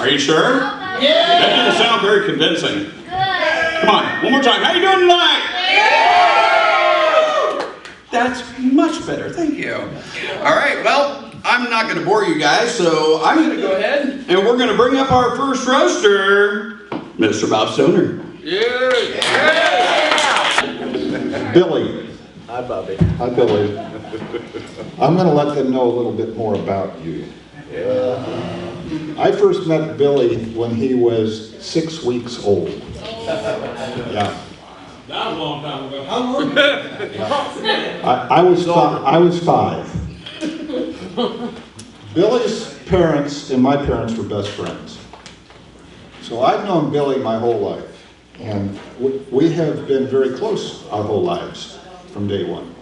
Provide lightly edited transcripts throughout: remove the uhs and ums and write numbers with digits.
Are you sure? Yeah. That didn't sound very convincing. Good. Come on, one more time. How you doing tonight? Yeah. That's much better. Thank you. All right, well, I'm not going to bore you guys, so I'm going to go ahead and we're going to bring up our first roaster, Mr. Bob Stoner. Yeah. Billy. Hi, Bobby. Hi, Billy. I'm going to let them know a little bit more about you. I first met Billy when he was 6 weeks old. Yeah. That was a long time ago. How long? I was 5. Billy's parents and my parents were best friends. So I've known Billy my whole life. And we have been very close our whole lives from day one.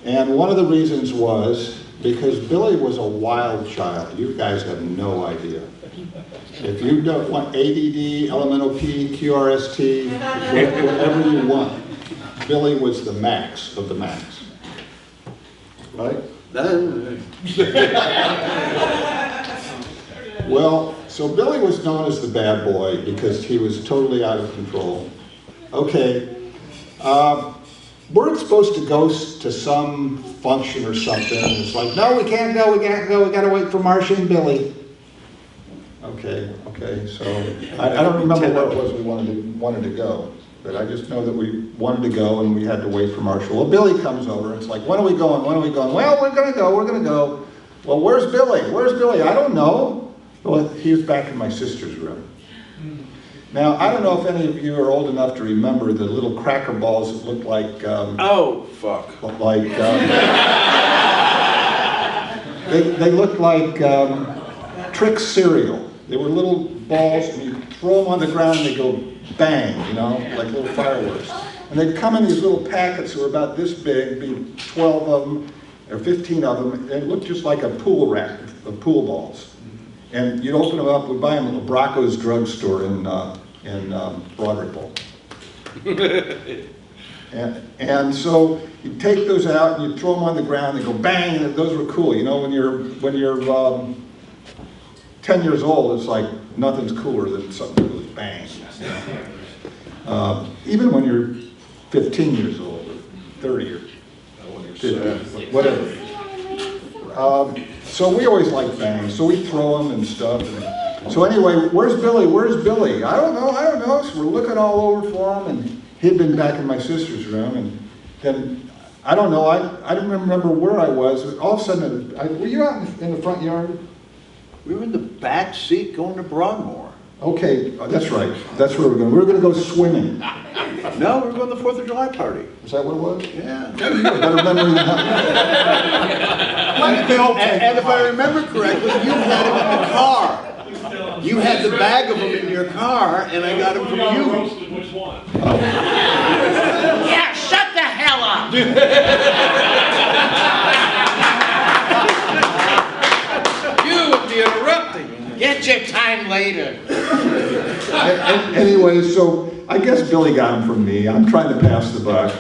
And one of the reasons was because Billy was a wild child. You guys have no idea. If you don't want ADD, elemental P, QRST, whatever you want, Billy was the max of the max. Right? Well, so Billy was known as the bad boy because he was totally out of control. Okay, we're supposed to go to some function or something, and it's like, no, we can't go, we gotta wait for Marcia and Billy. Okay, so I don't remember what it was we wanted to go, but I just know that we wanted to go and we had to wait for Marcia. Well, Billy comes over, and it's like, when are we going? Well, we're gonna go. Well, where's Billy? I don't know. Well, he was back in my sister's room. Now, I don't know if any of you are old enough to remember the little cracker balls that looked like... oh, fuck. Like... they looked like Trix cereal. They were little balls, and you throw them on the ground and they go bang, you know, like little fireworks. And they'd come in these little packets that were about this big, be 12 of them, or 15 of them, and it looked just like a pool rack of pool balls. And you'd open them up, we'd buy them at Bracco's drugstore in Broadripple. and so you'd take those out and you'd throw them on the ground and go bang, and those were cool. You know, when you're 10 years old, it's like nothing's cooler than something that goes bang. You know? Even when you're 15 years old, or 30 or 50, whatever. So we always like bangs, so we throw them and stuff. So anyway, where's Billy? I don't know. So we're looking all over for him, and he'd been back in my sister's room, and then, I don't know, I don't remember where I was. All of a sudden, were you out in the front yard? We were in the back seat going to Broadmoor. Okay, that's right. That's where we're going. We were going to go swimming. No, we were going to the 4th of July party. Is that what it was? Yeah. Better memory than that. And if I remember correctly, you had him in the car. You had the bag of them in your car, and I got them from you. Which one? Oh. Yeah, shut the hell up! You would be interrupting. Get your time later. Anyway, so I guess Billy got him from me. I'm trying to pass the buck.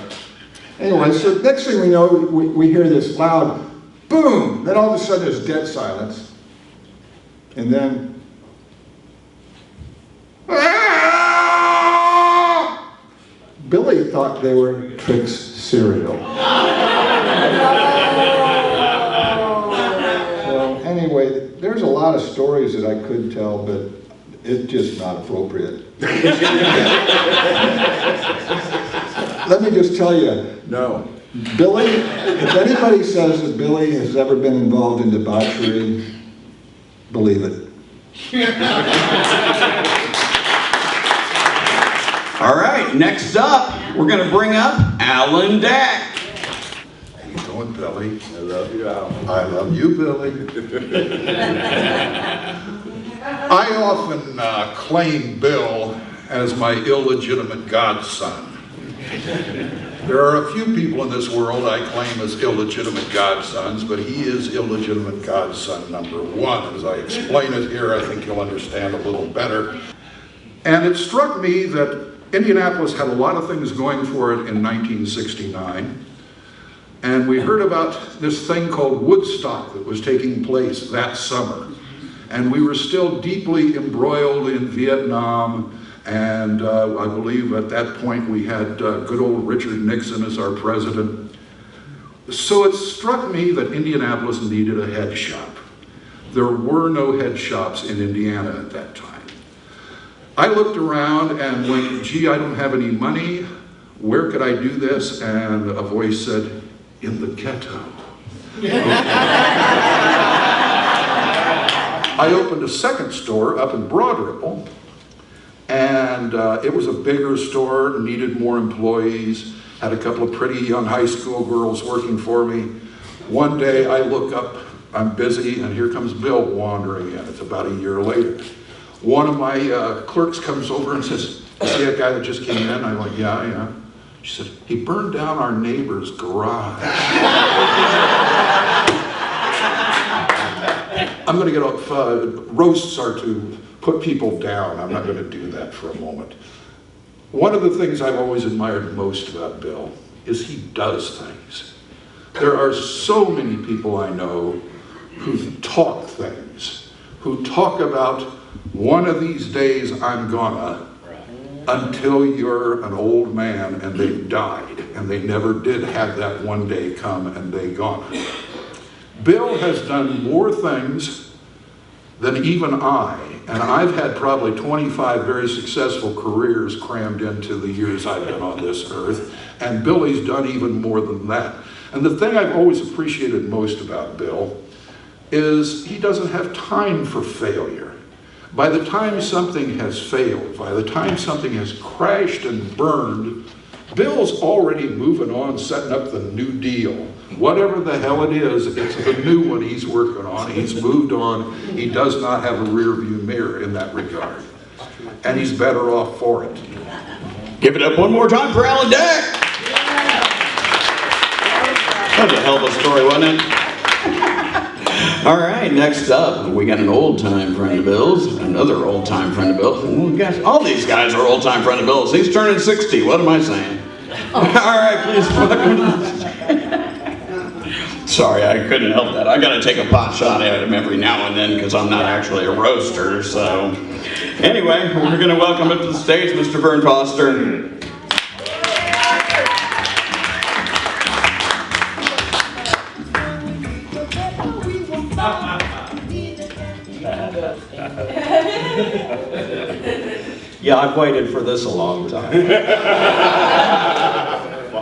Anyway, so next thing we know, we hear this loud boom. Then all of a sudden there's dead silence. And then... Billy thought they were Trix cereal. So anyway, there's a lot of stories that I could tell, but it's just not appropriate. Let me just tell you, No. Billy, if anybody says that Billy has ever been involved in debauchery, believe it. All right, next up, we're going to bring up Alan Dack. How you doing, Billy? I love you, Al. I love you, Billy. I often claim Bill as my illegitimate godson. There are a few people in this world I claim as illegitimate godsons, but he is illegitimate godson number 1. As I explain it here, I think you'll understand a little better. And it struck me that Indianapolis had a lot of things going for it in 1969. And we heard about this thing called Woodstock that was taking place that summer. and we were still deeply embroiled in Vietnam. And I believe at that point we had good old Richard Nixon as our president. So it struck me that Indianapolis needed a head shop. There were no head shops in Indiana at that time. I looked around and went, gee, I don't have any money. Where could I do this? And a voice said, in the ghetto. I opened a second store up in Broad Ripple, and it was a bigger store, needed more employees, had a couple of pretty young high school girls working for me. One day I look up, I'm busy, and here comes Bill wandering in. It's about a year later. One of my clerks comes over and says, see that guy that just came in? I'm like, yeah. She said, he burned down our neighbor's garage. I'm going to get off, roasts are to put people down. I'm not going to do that for a moment. One of the things I've always admired most about Bill is he does things. There are so many people I know who talk things, who talk about one of these days I'm gonna, until you're an old man and they've died and they never did have that one day come and they gone. Bill has done more things than even I, and I've had probably 25 very successful careers crammed into the years I've been on this earth, and Billy's done even more than that. And the thing I've always appreciated most about Bill is he doesn't have time for failure. By the time something has failed, by the time something has crashed and burned, Bill's already moving on, setting up the new deal. Whatever the hell it is, it's the new one he's working on. He's moved on. He does not have a rear view mirror in that regard. And he's better off for it. Give it up one more time for Alan Deck. That was a hell of a story, wasn't it? All right, next up, we got an old-time friend of Bill's, another old-time friend of Bill's. Well, gosh, all these guys are old-time friend of Bill's. He's turning 60. What am I saying? All right, please welcome to the Sorry, I couldn't help that. I got to take a pot shot at him every now and then because I'm not actually a roaster. So, anyway, we're going to welcome up to the stage Mr. Vern Foster. Yeah, I've waited for this a long time.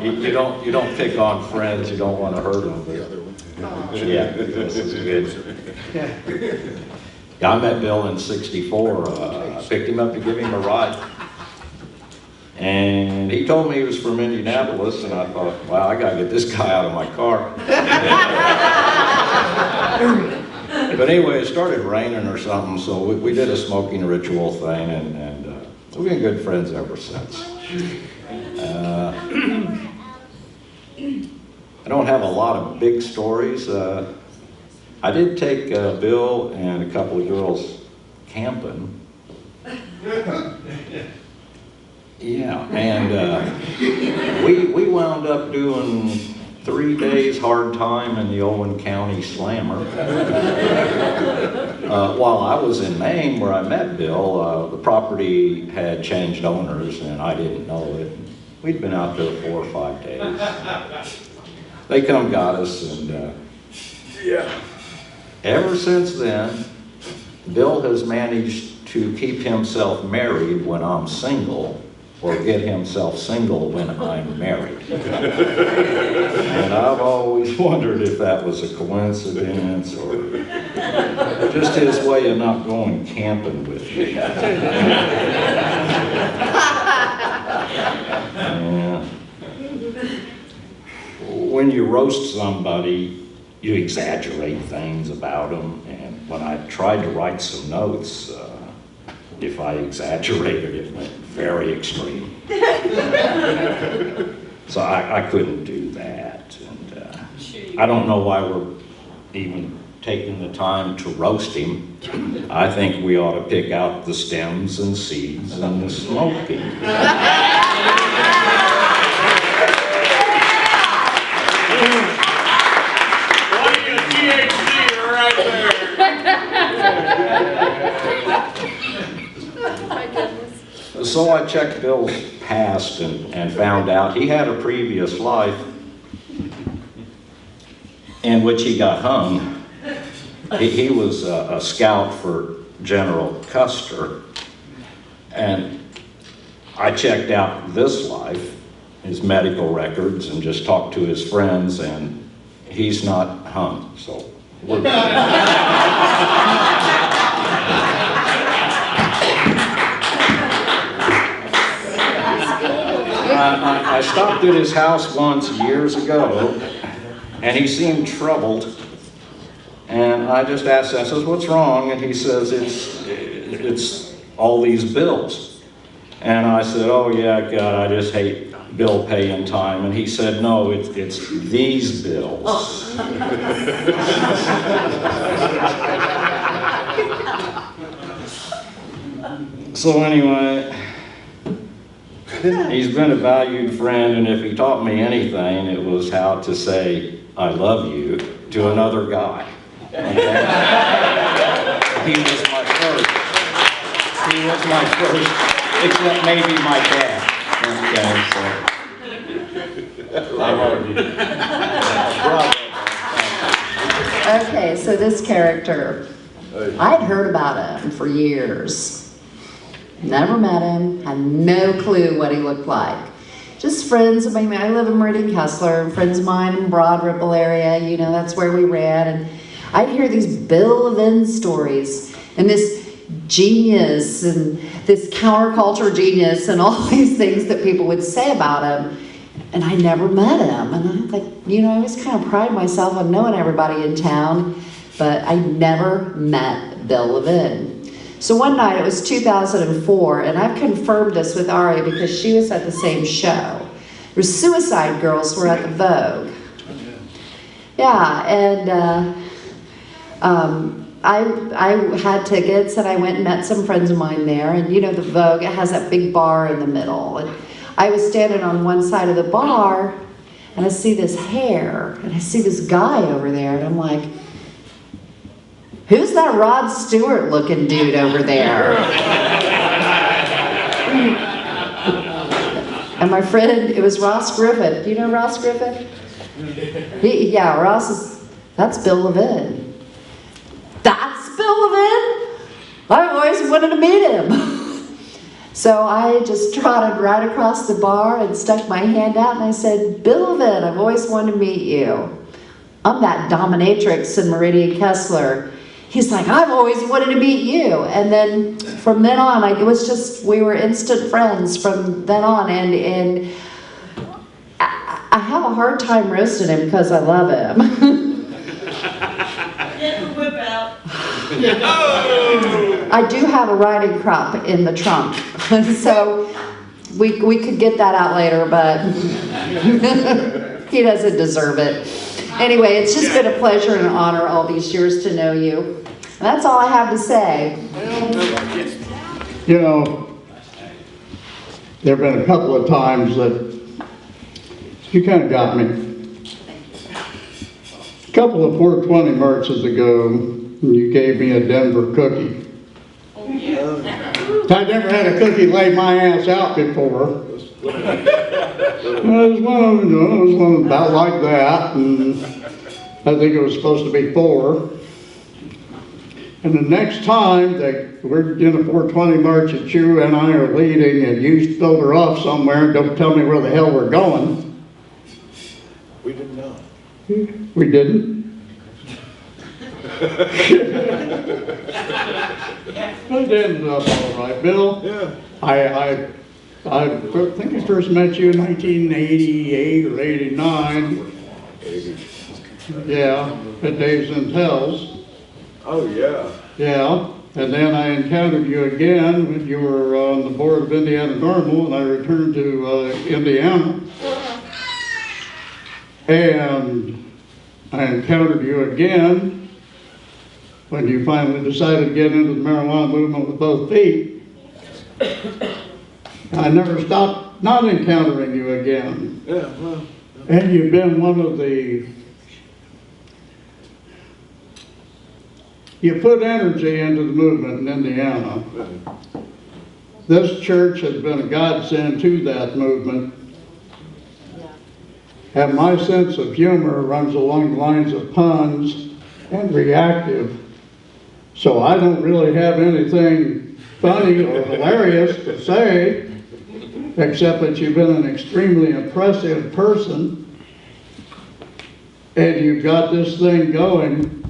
You don't pick on friends. You don't want to hurt them. Yeah, this is good. Yeah, I met Bill in '64. I picked him up to give him a ride, and he told me he was from Indianapolis, and I thought, wow, I got to get this guy out of my car. But anyway, it started raining or something, so we did a smoking ritual thing, and we've been good friends ever since. I don't have a lot of big stories. I did take Bill and a couple of girls camping. Yeah, and we wound up doing 3 days hard time in the Owen County Slammer. While I was in Maine, where I met Bill, the property had changed owners, and I didn't know it. We'd been out there 4 or 5 days. They come got us, and ever since then, Bill has managed to keep himself married when I'm single, or get himself single when I'm married. And I've always wondered if that was a coincidence or just his way of not going camping with me. Yeah. When you roast somebody, you exaggerate things about them, and when I tried to write some notes, if I exaggerated, it went very extreme. So I couldn't do that. And I don't know why we're even taking the time to roast him. I think we ought to pick out the stems and seeds and the smoking. So I checked Bill's past and found out he had a previous life in which he got hung. He was a scout for General Custer, and I checked out this life, his medical records, and just talked to his friends, and he's not hung, so we're good. I stopped at his house once years ago, and he seemed troubled. And I just asked, I says, "What's wrong?" And he says, it's all these bills. And I said, "Oh yeah, God, I just hate bill paying time." And he said, "No, it's these bills." So anyway, he's been a valued friend, and if he taught me anything, it was how to say "I love you" to another guy. Okay? He was my first. He was my first, except maybe my dad. Okay, so. I love you. Okay, so this character, I'd heard about him for years. Never met him, had no clue what he looked like. Just friends of mine. I live in Meridian Kessler, and friends of mine in Broad Ripple area, you know, that's where we ran. And I'd hear these Bill Levin stories, and this genius, and this counterculture genius, and all these things that people would say about him. And I never met him. And I'm like, you know, I always kind of pride myself on knowing everybody in town, but I never met Bill Levin. So one night, it was 2004, and I've confirmed this with Ari because she was at the same show. The Suicide Girls were at the Vogue. Yeah, and I had tickets, and I went and met some friends of mine there. And you know, the Vogue, it has that big bar in the middle. And I was standing on one side of the bar, and I see this hair, and I see this guy over there, and I'm like, "Who's that Rod Stewart looking dude over there?" And my friend, it was Ross Griffith. Do you know Ross Griffith? Yeah, Ross that's Bill Levin. That's Bill Levin? I've always wanted to meet him. So I just trotted right across the bar and stuck my hand out and I said, "Bill Levin, I've always wanted to meet you. I'm that dominatrix in Meridian Kessler." He's like, "I've always wanted to meet you." And then from then on, it was just, we were instant friends from then on. And I have a hard time roasting him because I love him. Get the whip out. I do have a riding crop in the trunk. So we could get that out later, but he doesn't deserve it. Anyway, it's just been a pleasure and an honor all these years to know you. And that's all I have to say. You know, there have been a couple of times that you kind of got me. A couple of 420 marches ago, you gave me a Denver cookie. I never had a cookie lay my ass out before. It was one about like that, and I think it was supposed to be 4. And the next time that we're in a 420 march that you and I are leading, and you filter off somewhere and don't tell me where the hell we're going. We didn't know. We didn't. But it ended up all right, Bill. Yeah. I think I first met you in 1988 or 89. Yeah, at Dave's and Tell's. Oh, yeah. Yeah, and then I encountered you again when you were on the board of Indiana Normal, and I returned to Indiana. And I encountered you again when you finally decided to get into the marijuana movement with both feet. I never stopped not encountering you again. Yeah, well. And you've been one of the, you put energy into the movement in Indiana. this church has been a godsend to that movement. And my sense of humor runs along the lines of puns and reactive. So I don't really have anything funny or hilarious to say, except that you've been an extremely impressive person, and you've got this thing going.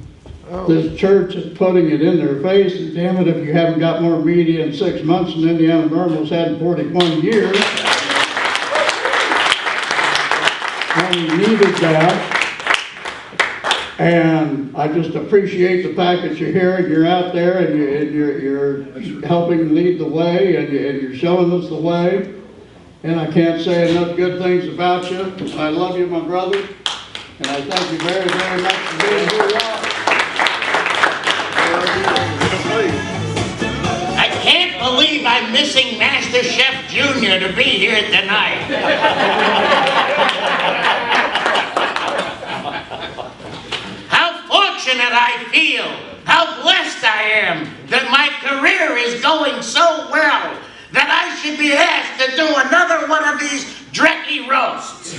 This church is putting it in their face, and damn it if you haven't got more media in 6 months than Indiana Normal's had in 41 years. And we needed that. And I just appreciate the fact that you're here and you're out there and you're helping lead the way and you're showing us the way. And I can't say enough good things about you. I love you, my brother. And I thank you very, very much for being here. I can't believe I'm missing Master Chef Junior to be here tonight. How fortunate I feel, how blessed I am that my career is going so well that I should be asked to do another one of these drecky roasts.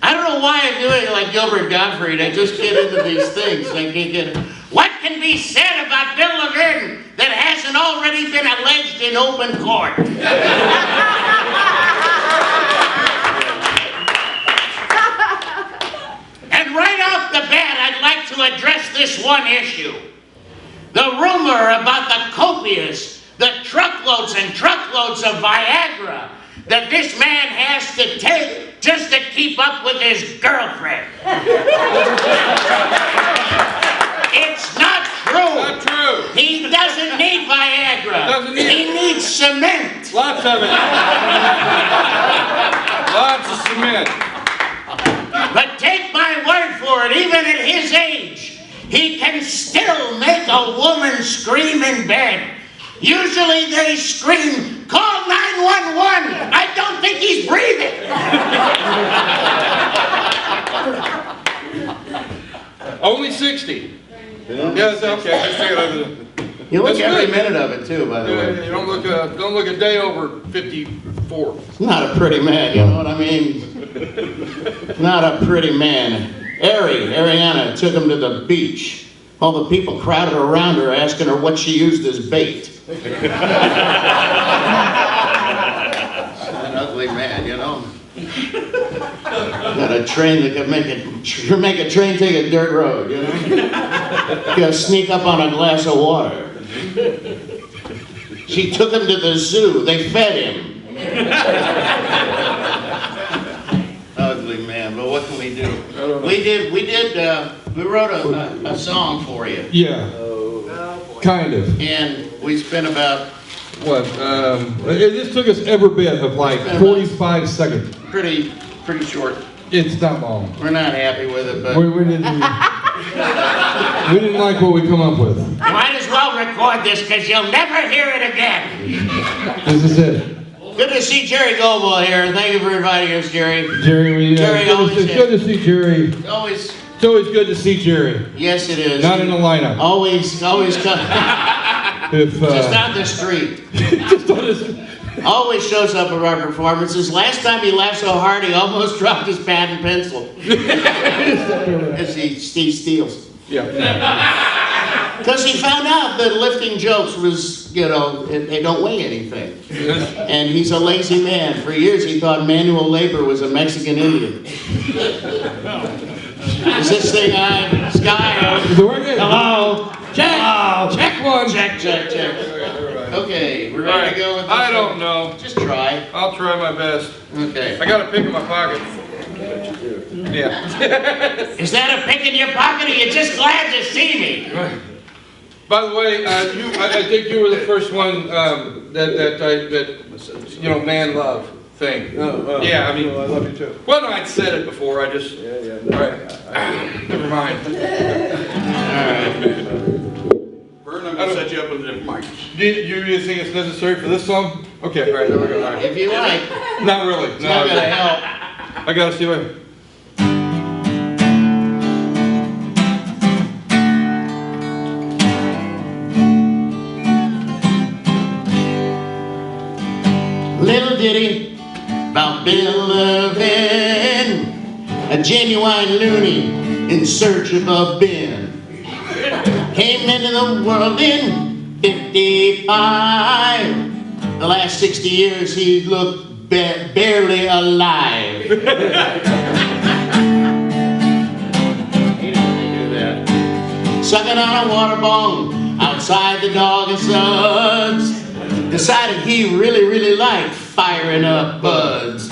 I don't know why I'm doing it like Gilbert Gottfried. I just get into these things. I can't get it. What can be said about Bill Levin that hasn't already been alleged in open court? And right off the bat, I'd like to address this one issue. The rumor about the copious, the truckloads and truckloads of Viagra that this man has to take just to keep up with his girlfriend. It's not true. Not true. He doesn't need Viagra. Doesn't need He needs cement. Lots of it. Lots of cement. But take my word for it, even at his age, he can still make a woman scream in bed. Usually they scream, call 911. I don't think he's breathing. Only 60. Yeah, it's okay. Just take it over. You look That's every good. minute of it too, by the way. You don't look a day over 54. It's not a pretty man, you know what I mean? Not a pretty man. Ariana took him to the beach. All the people crowded around her asking her what she used as bait. An ugly man, you know? Got a train that could make a train take a dirt road, you know? Gotta sneak up on a glass of water. She took him to the zoo. They fed him. Ugly man, but what can we do? We wrote a song for you. Yeah. Kind of. And we spent about What? It just took us every bit of like 45 seconds. pretty short. It's not long. We're not happy with it, but We didn't like what we come up with. Might as well record this because you'll never hear it again. This is it. good to see Jerry Goble here. Thank you for inviting us, Jerry. Jerry, Jerry always it's good to see Jerry. Always. It's always good to see Jerry. Yes, it is. Not in the lineup. Always come. Just on the street. Just on the Always shows up at our performances. Last time he laughed so hard he almost dropped his pad and pencil. As he steals. Yeah. Because he found out that lifting jokes was, they don't weigh anything. And he's a lazy man. For years he thought manual labor was a Mexican Indian. Is this thing on? Sky? Is it working? Hello? Check! Wow. Check one. Check. Okay, we're ready to go with this. I don't know. Just try. I'll try my best. Okay. I got a pick in my pocket. Yeah. Is that a pick in your pocket or you just glad to see me? By the way, I think you were the first one that man love thing. Yeah, I mean. Well, I love you too. Well, no, I'd said it before. I just. Yeah. All right. Never mind. Vern, I'm gonna set you up with a different mic. Do you think it's necessary for this song? Okay, all right, there we go. All right. If you like. Not really. It's not gonna help. I gotta see what. ditty about Bill Levin, a genuine loony in search of a bin. Came into the world in 55. The last 60 years he looked barely alive. Sucking on a water bong outside the Dog and Suds. Decided he really liked firing up buds.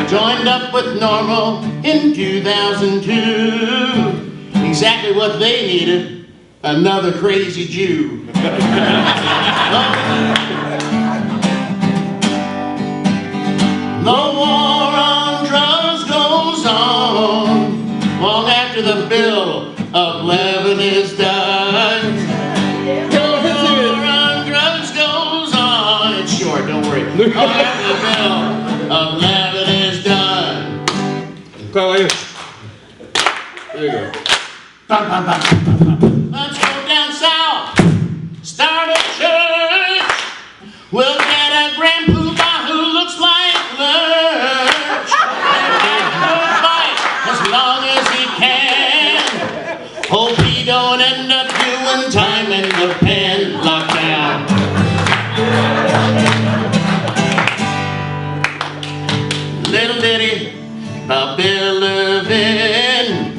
Joined up with Normal in 2002. Exactly what they needed, another crazy Jew. The war on drugs goes on long after the bill of Levin is done. The war on drugs goes on. It's short, don't worry. Long after the bill of Levin is done. There you go. Let's go down south, start a church. We'll get a grand poobah who looks like Lurch. And he'll fight as long as he can. Hope he don't end up doing time in the pen. Lockdown. Little ditty about Bill Levin.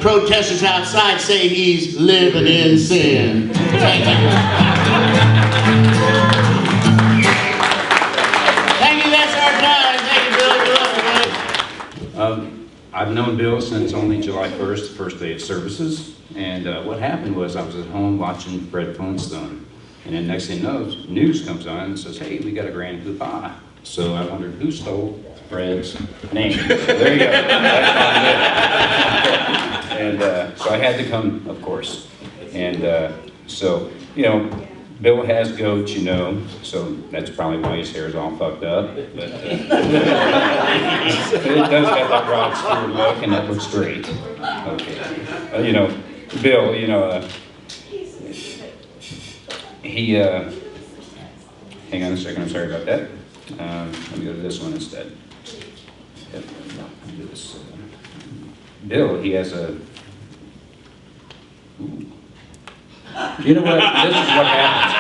Protesters outside say he's living in sin. Thank you. Thank you, that's our time. Thank you, Bill. You're welcome. I've known Bill since only July 1st, the first day of services. And what happened was I was at home watching Fred Flintstone. And then next thing you know, news comes on and says, hey, we got a grand poobah. So I wondered who stole Fred's name. There you go. And so I had to come, of course. And so, you know, Bill has goats, you know, so that's probably why his hair is all fucked up. But it does have that broad screwed look, and that looks great. Okay. You know, Bill, you know, he, hang on a second, I'm sorry about that. Let me go to this one instead. Yep, no, do this. Bill, he has a. Ooh. You know what? This is what happens.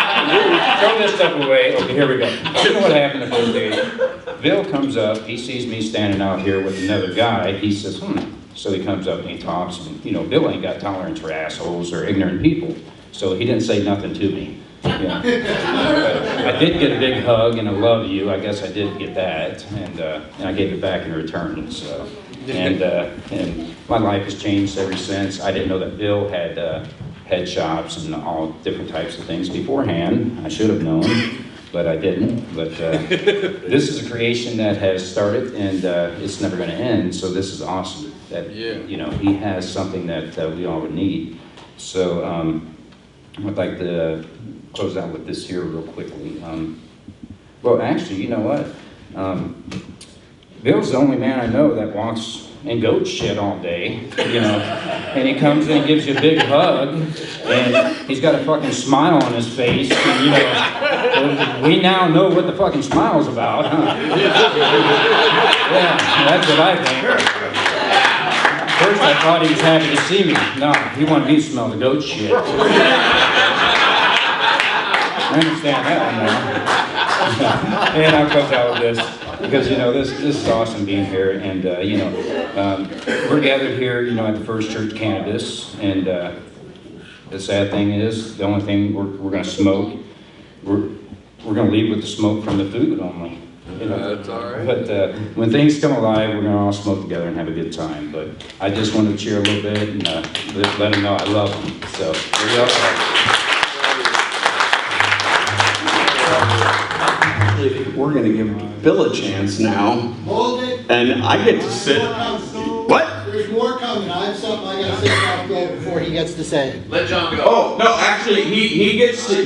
Throw this stuff away. Okay, here we go. You know what happened the first day? Bill comes up. He sees me standing out here with another guy. He says, So he comes up and he talks. And, you know, Bill ain't got tolerance for assholes or ignorant people. So he didn't say nothing to me. Yeah. I did get a big hug and a love you. I guess I did get that, and I gave it back in return. So, and my life has changed ever since. I didn't know that Bill had head shops and all different types of things beforehand. I should have known, but I didn't. But this is a creation that has started, and it's never going to end. So this is awesome. That you know, he has something that we all would need. So I'd like to close out with this here real quickly. Well, actually, you know what? Bill's the only man I know that walks in goat shit all day, you know, and he comes and he gives you a big hug, and he's got a fucking smile on his face, and, you know, we now know what the fucking smile's about, huh? Yeah, that's what I think. First I thought he was happy to see me. No, he wanted me to smell the goat shit. I understand that one now. And I'll close out with this, because, you know, this is awesome being here, and, you know, we're gathered here, you know, at the First Church Cannabis, and the sad thing is, the only thing we're going to smoke, we're going to leave with the smoke from the food only. You know? That's all right. But when things come alive, we're going to all smoke together and have a good time. But I just want to cheer a little bit and let them know I love them. So, here we go. We're going to give Bill a chance now. Hold it. And I get to sit. What? There's more coming. I have something I gotta say about Bill before he gets to say. Let John go. Oh, no, actually, he gets to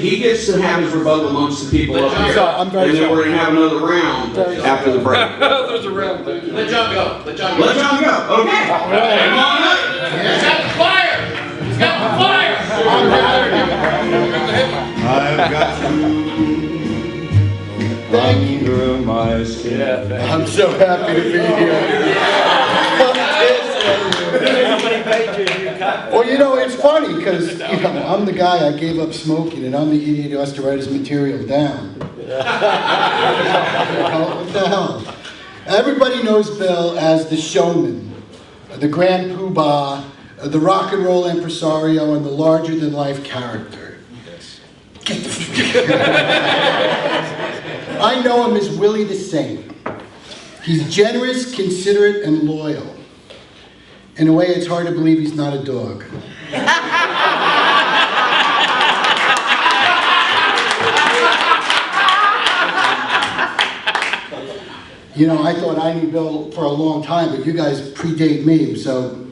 have his rebuttal amongst the people up here. I'm very And then sorry. we're going to have another round after the break. There's a round thing. Let John go. Let John go. Let John go. Okay. Come on up. He's got the fire. He's got the fire. I've got you under my I'm so happy to be here. How many pages you cut? Well, you know, it's funny because, you know, I'm the guy I gave up smoking and I'm the idiot who has to write his material down. What the hell? Everybody knows Bill as the showman, the grand poobah, the rock and roll impresario, and the larger-than-life character. Yes. I know him as Willie the Saint. He's generous, considerate, and loyal. In a way, it's hard to believe he's not a dog. You know, I thought I knew Bill for a long time, but you guys predate me, so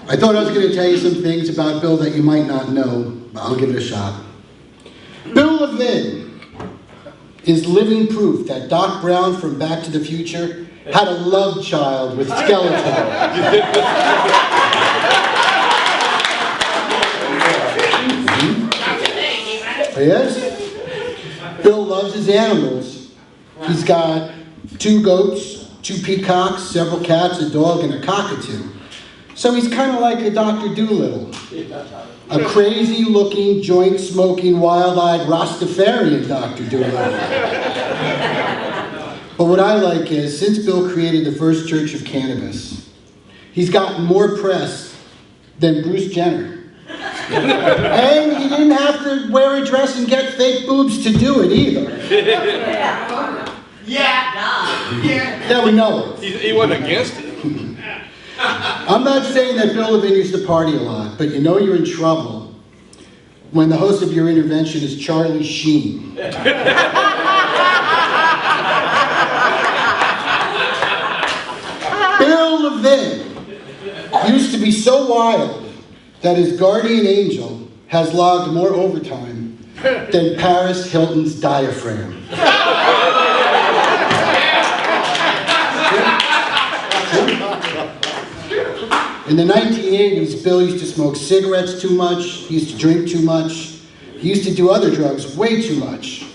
I thought I was going to tell you some things about Bill that you might not know, but I'll give it a shot. Bill Levin is living proof that Doc Brown from Back to the Future had a love child with Skeletor. Yes? Bill loves his animals. He's got 2 goats, 2 peacocks, several cats, a dog, and a cockatoo. So he's kind of like a Dr. Dolittle. A crazy-looking, joint-smoking, wild-eyed Rastafarian Dr. Dolittle. But what I like is, since Bill created the first church of cannabis, he's gotten more press than Bruce Jenner. And he didn't have to wear a dress and get fake boobs to do it either. Yeah, we know. He wasn't against it. I'm not saying that Bill Levin used to party a lot, but you know you're in trouble when the host of your intervention is Charlie Sheen. Bill Levin used to be so wild that his guardian angel has logged more overtime than Paris Hilton's diaphragm. In the 1980s, Bill used to smoke cigarettes too much, he used to drink too much, he used to do other drugs way too much.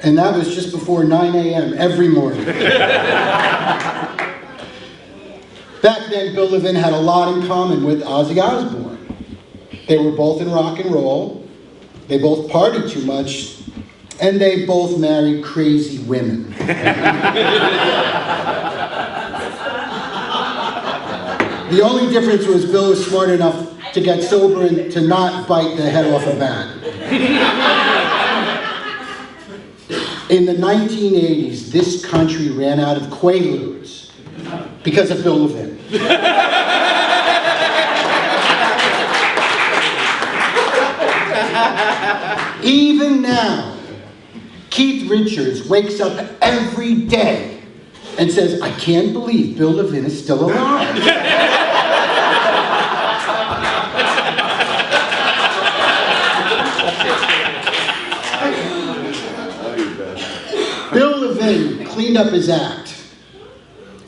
And that was just before 9 a.m. every morning. Back then, Bill Levin had a lot in common with Ozzy Osbourne. They were both in rock and roll, they both partied too much, and they both married crazy women. The only difference was Bill was smart enough to get sober and to not bite the head off a bat. In the 1980s, this country ran out of Quaaludes because of Bill Levin. Even now, Keith Richards wakes up every day and says, I can't believe Bill Levin is still alive. Bill Levin cleaned up his act,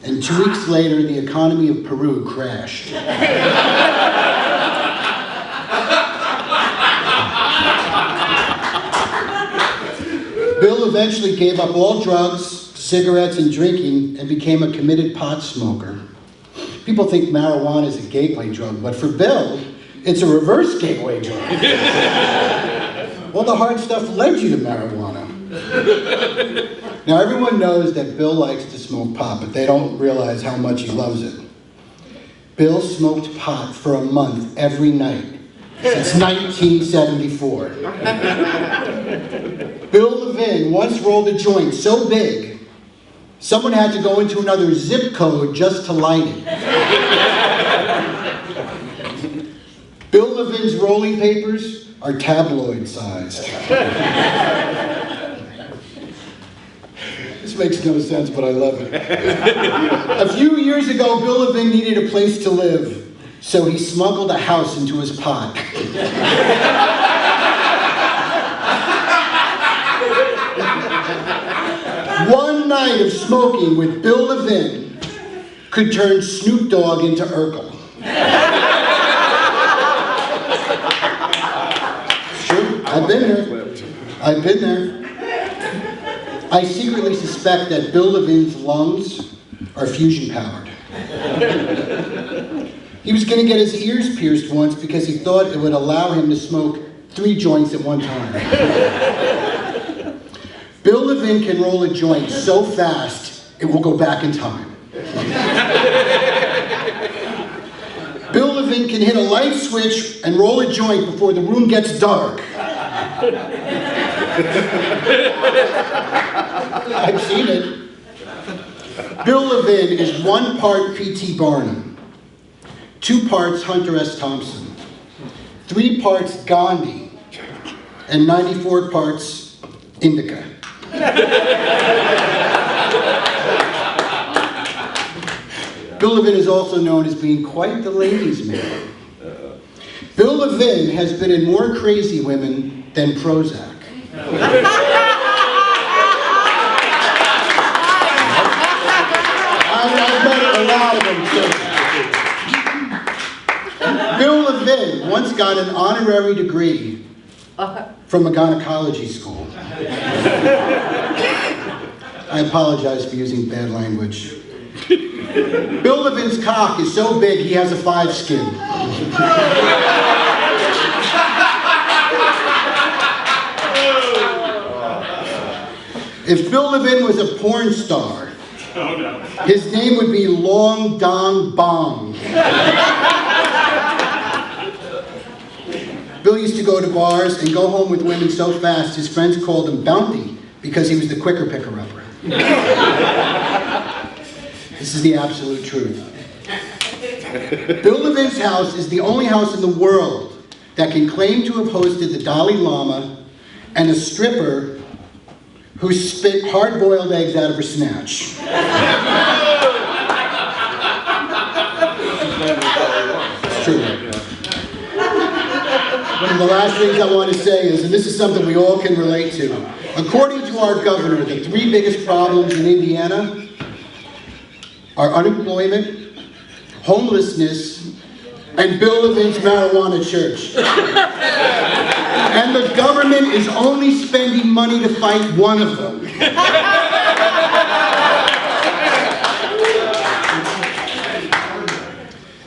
and 2 weeks later, the economy of Peru crashed. Bill eventually gave up all drugs, cigarettes, and drinking, and became a committed pot smoker. People think marijuana is a gateway drug, but for Bill, it's a reverse gateway drug. All the hard stuff led you to marijuana. Now, everyone knows that Bill likes to smoke pot, but they don't realize how much he loves it. Bill smoked pot for a month every night since 1974. Bill Levin once rolled a joint so big, someone had to go into another zip code just to light it. Bill Levin's rolling papers are tabloid-sized. This makes no sense, but I love it. A few years ago, Bill Levin needed a place to live, so he smuggled a house into his pot. One night of smoking with Bill Levin could turn Snoop Dogg into Urkel. Sure, I've been there. I've been there. I secretly suspect that Bill Levin's lungs are fusion powered. He was going to get his ears pierced once because he thought it would allow him to smoke 3 joints at one time. Bill Levin can roll a joint so fast, it will go back in time. Bill Levin can hit a light switch and roll a joint before the room gets dark. I've seen it. Bill Levin is 1 part P.T. Barnum, 2 parts Hunter S. Thompson, 3 parts Gandhi, and 94 parts Indica. Bill Levin is also known as being quite the ladies' man. Bill Levin has been in more crazy women than Prozac. I've met a lot of them too. Bill Levin once got an honorary degree from a gynecology school. I apologize for using bad language. Bill Levin's cock is so big he has a 5 skin. If Bill Levin was a porn star, his name would be Long Dong Bong. Bill used to go to bars and go home with women so fast his friends called him Bounty because he was the quicker picker-upper. This is the absolute truth. Bill Levin's house is the only house in the world that can claim to have hosted the Dalai Lama and a stripper who spit hard-boiled eggs out of her snatch. It's true. One of the last things I want to say is, and this is something we all can relate to, according to our governor, the 3 biggest problems in Indiana are unemployment, homelessness, and Bill Levin's marijuana church. And the government is only spending money to fight one of them.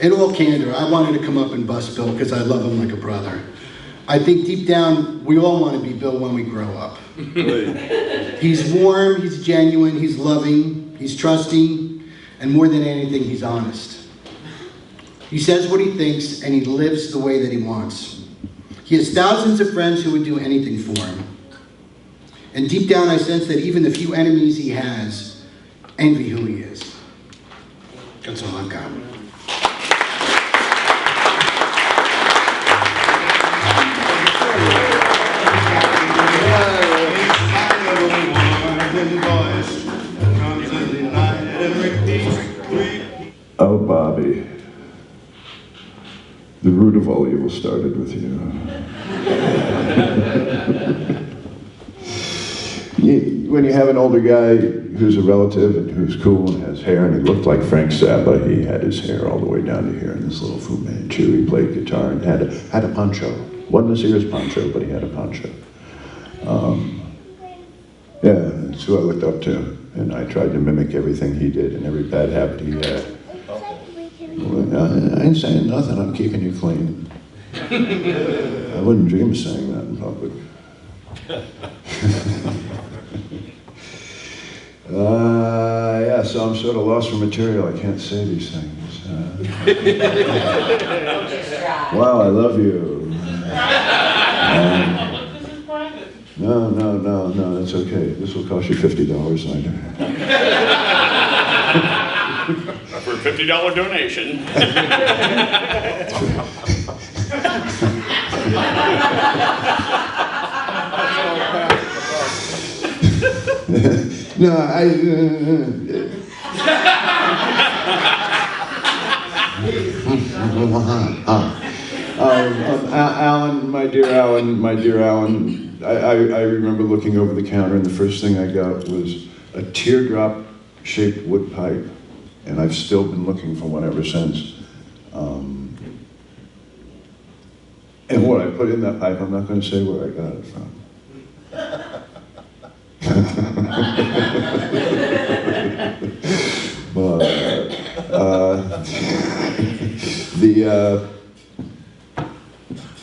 In all candor, I wanted to come up and bust Bill because I love him like a brother. I think deep down, we all want to be Bill when we grow up. He's warm, he's genuine, he's loving, he's trusting, and more than anything, he's honest. He says what he thinks, and he lives the way that he wants. He has thousands of friends who would do anything for him. And deep down, I sense that even the few enemies he has envy who he is. That's all I've got. Oh, Bobby, the root of all evil started with you. When you have an older guy who's a relative and who's cool and has hair and he looked like Frank Zappa, he had his hair all the way down to here, and this little Fu Manchu, he played guitar and had a poncho. Wasn't a Sears poncho, but he had a poncho. Yeah, that's who I looked up to, and I tried to mimic everything he did and every bad habit he had. I ain't saying nothing, I'm keeping you clean. I wouldn't dream of saying that in public. Yeah, so I'm sort of lost for material, I can't say these things. Wow, I love you. No, it's okay. This will cost you $50 later. For a $50 donation. No, Alan, my dear Alan, I remember looking over the counter and the first thing I got was a teardrop-shaped wood pipe, and I've still been looking for one ever since. And what I put in that pipe, I'm not going to say where I got it from. But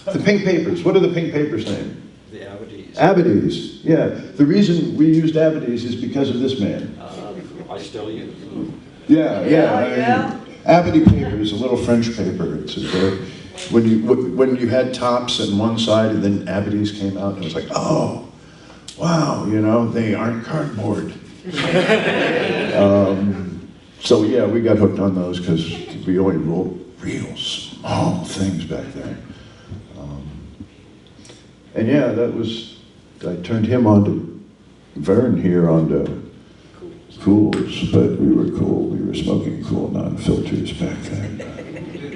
The pink papers. What are the pink papers' name? The Abadies. Abadies. Yeah. The reason we used Abadies is because of this man. I still use them. Yeah. Abadi paper is a little French paper. It's a very, when you had tops on one side and then Abadies came out, and it was like, oh, wow, you know, they aren't cardboard. So yeah, we got hooked on those because we only wrote real small things back then. And yeah, I turned him on to Vern here onto Cools, but we were cool. We were smoking cool non-filters back then.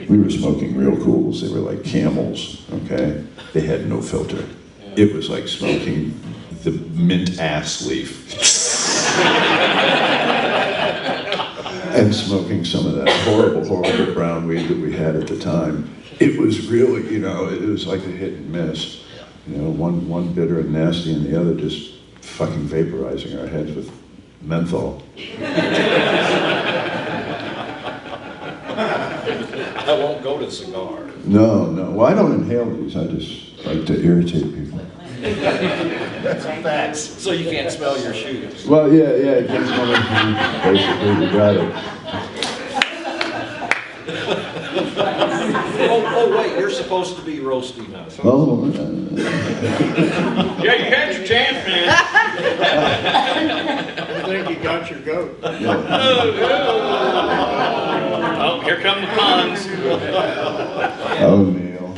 We were smoking real Cools. They were like Camels, okay? They had no filter. It was like smoking the mint ass leaf. And smoking some of that horrible, horrible brown weed that we had at the time. It was really, you know, it was like a hit and miss. You know, one bitter and nasty and the other just fucking vaporizing our heads with menthol. I won't go to cigar. No. Well, I don't inhale these. I just like to irritate people. That's a fact. So you can't smell your shoes. Well, yeah, you can't smell it. Basically, you got it. Oh, wait, you're supposed to be roasty now. Oh. Yeah, you had your chance, man. I think you got your goat. Oh, here come the puns. Oh, Neil.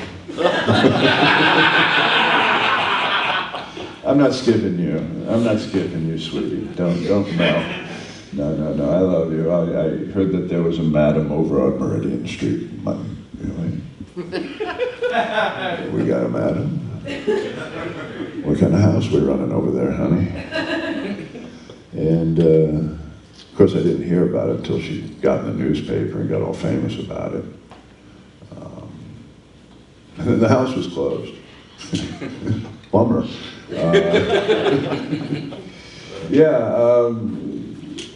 I'm not skipping you. I'm not skipping you, sweetie. Don't, no. No, I love you. I heard that there was a madam over on Meridian Street. Really? We got a madam? What kind of house we running over there, honey? And, of course, I didn't hear about it until she got in the newspaper and got all famous about it. And then the house was closed. Bummer.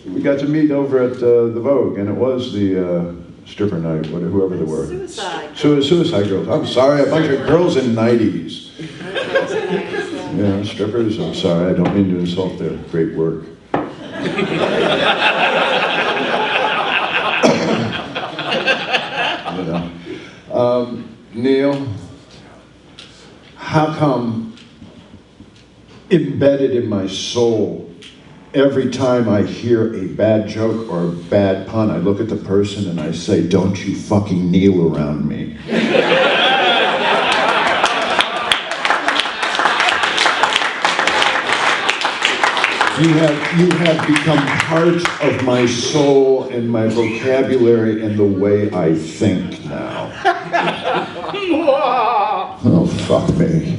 We got to meet over at the Vogue, and it was the stripper night, whoever they were. Suicide Girls. I'm sorry, a bunch of girls in 90s. Yeah, strippers, I'm sorry, I don't mean to insult their great work. Neil, how come embedded in my soul, every time I hear a bad joke or a bad pun, I look at the person and I say, don't you fucking kneel around me. You have become part of my soul and my vocabulary and the way I think now. Oh, fuck me.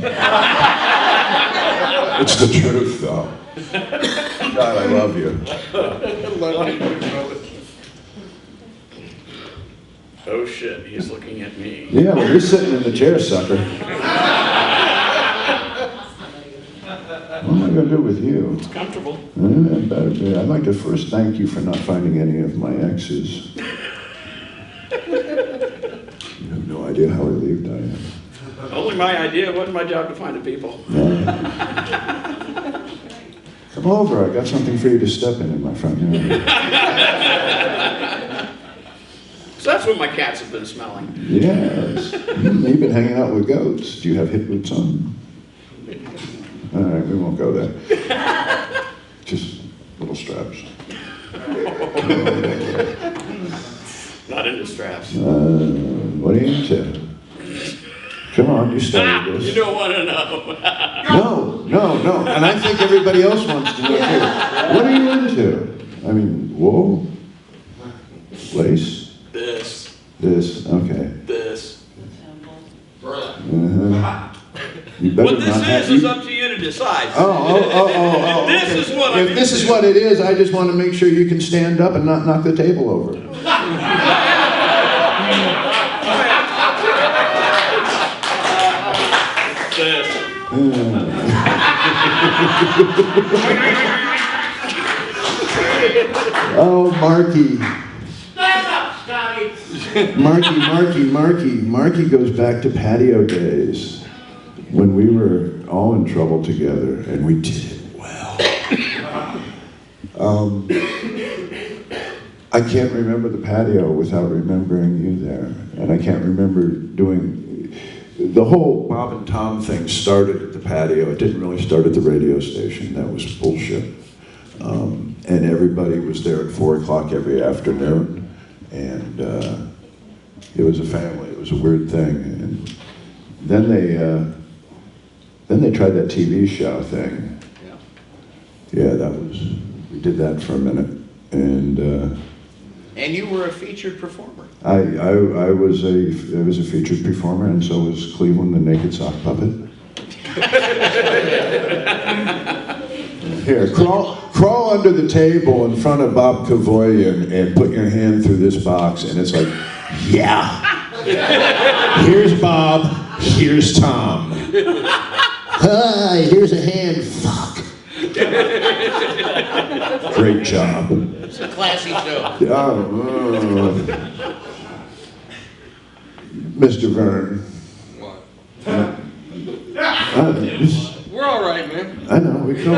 It's the truth, though. God, I love you. Oh shit, he's looking at me. Yeah, well, you're sitting in the chair, sucker. What am I going to do with you? It's comfortable. It better be. I'd like to first thank you for not finding any of my exes. You have no idea how relieved I am. Only my idea. It wasn't my job to find the people. Come over. I got something for you to step in my front yard. So that's what my cats have been smelling. Yes. You've been hanging out with goats. Do you have hip boots on? All right, we won't go there. Just little straps. Not into straps. What are you into? Come on, you started this. You don't want to know. No. And I think everybody else wants to know too. What are you into? I mean, wool? Lace? This, okay. This. You better What this not have, is up to you to decide. Oh. This okay. is what If this is what it is, I just want to make sure you can stand up and not knock the table over. Oh, Marky. Stand up, Scotty. Marky goes back to patio days when we were all in trouble together, and we did it well. I can't remember the patio without remembering you there, and I can't remember doing... The whole Bob and Tom thing started at the patio. It didn't really start at the radio station. That was bullshit. And everybody was there at 4 o'clock every afternoon, and it was a family. It was a weird thing. And then they tried that TV show thing. Yeah, we did that for a minute, and you were a featured performer. I was a featured performer, and so was Cleveland the Naked Sock Puppet. Here, crawl under the table in front of Bob Cavoy and put your hand through this box, and it's like, yeah. Here's Bob, here's Tom. Hi, here's a hand, fuck. Great job. It's a classy show. Mr. Verne. What? We're all right, man. I know, we're cool.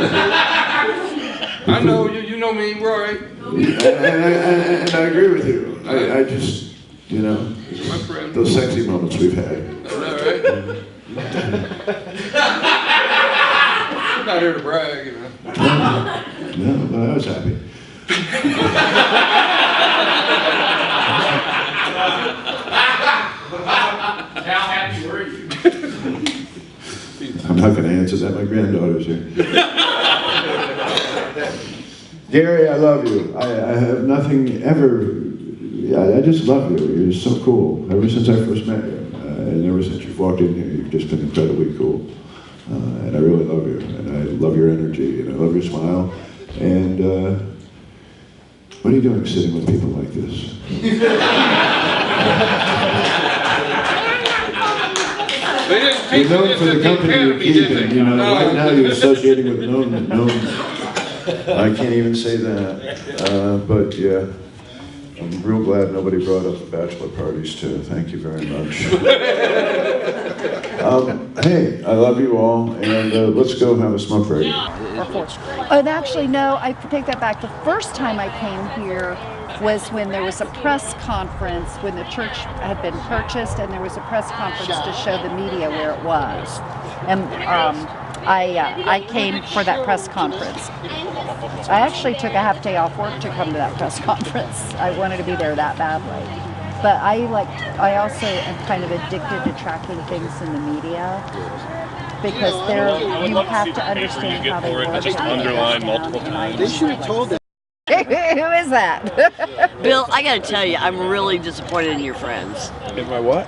I know, you know me, we're all right. And I agree with you. I just, you know, My friend. those sexy moments we've had. All right. I'm not here to brag, you know. No, but I was happy. How happy were you? I'm not going to answer that. My granddaughter's here. Gary, I love you. I have nothing ever. Yeah, I just love you. You're so cool. Ever since I first met you, and ever since you've walked in here, you've just been incredibly cool. And I really love you. And I love your energy. And I love your smile. And what are you doing sitting with people like this? You're known for the company you're keeping. You know, right now you're associating with known. I can't even say that. But yeah, I'm real glad nobody brought up the bachelor parties too. Thank you very much. Hey, I love you all, and let's go have a smoke break. And actually, no, I take that back. The first time I came here was when there was a press conference, when the church had been purchased, and there was a press conference to show the media where it was. And I came for that press conference. I actually took a half day off work to come to that press conference. I wanted to be there that badly. But I also am kind of addicted to tracking things in the media, because you have to understand how they work. Just underline multiple times. They should have told them. Who is that? Bill, I gotta tell you, I'm really disappointed in your friends. In my what?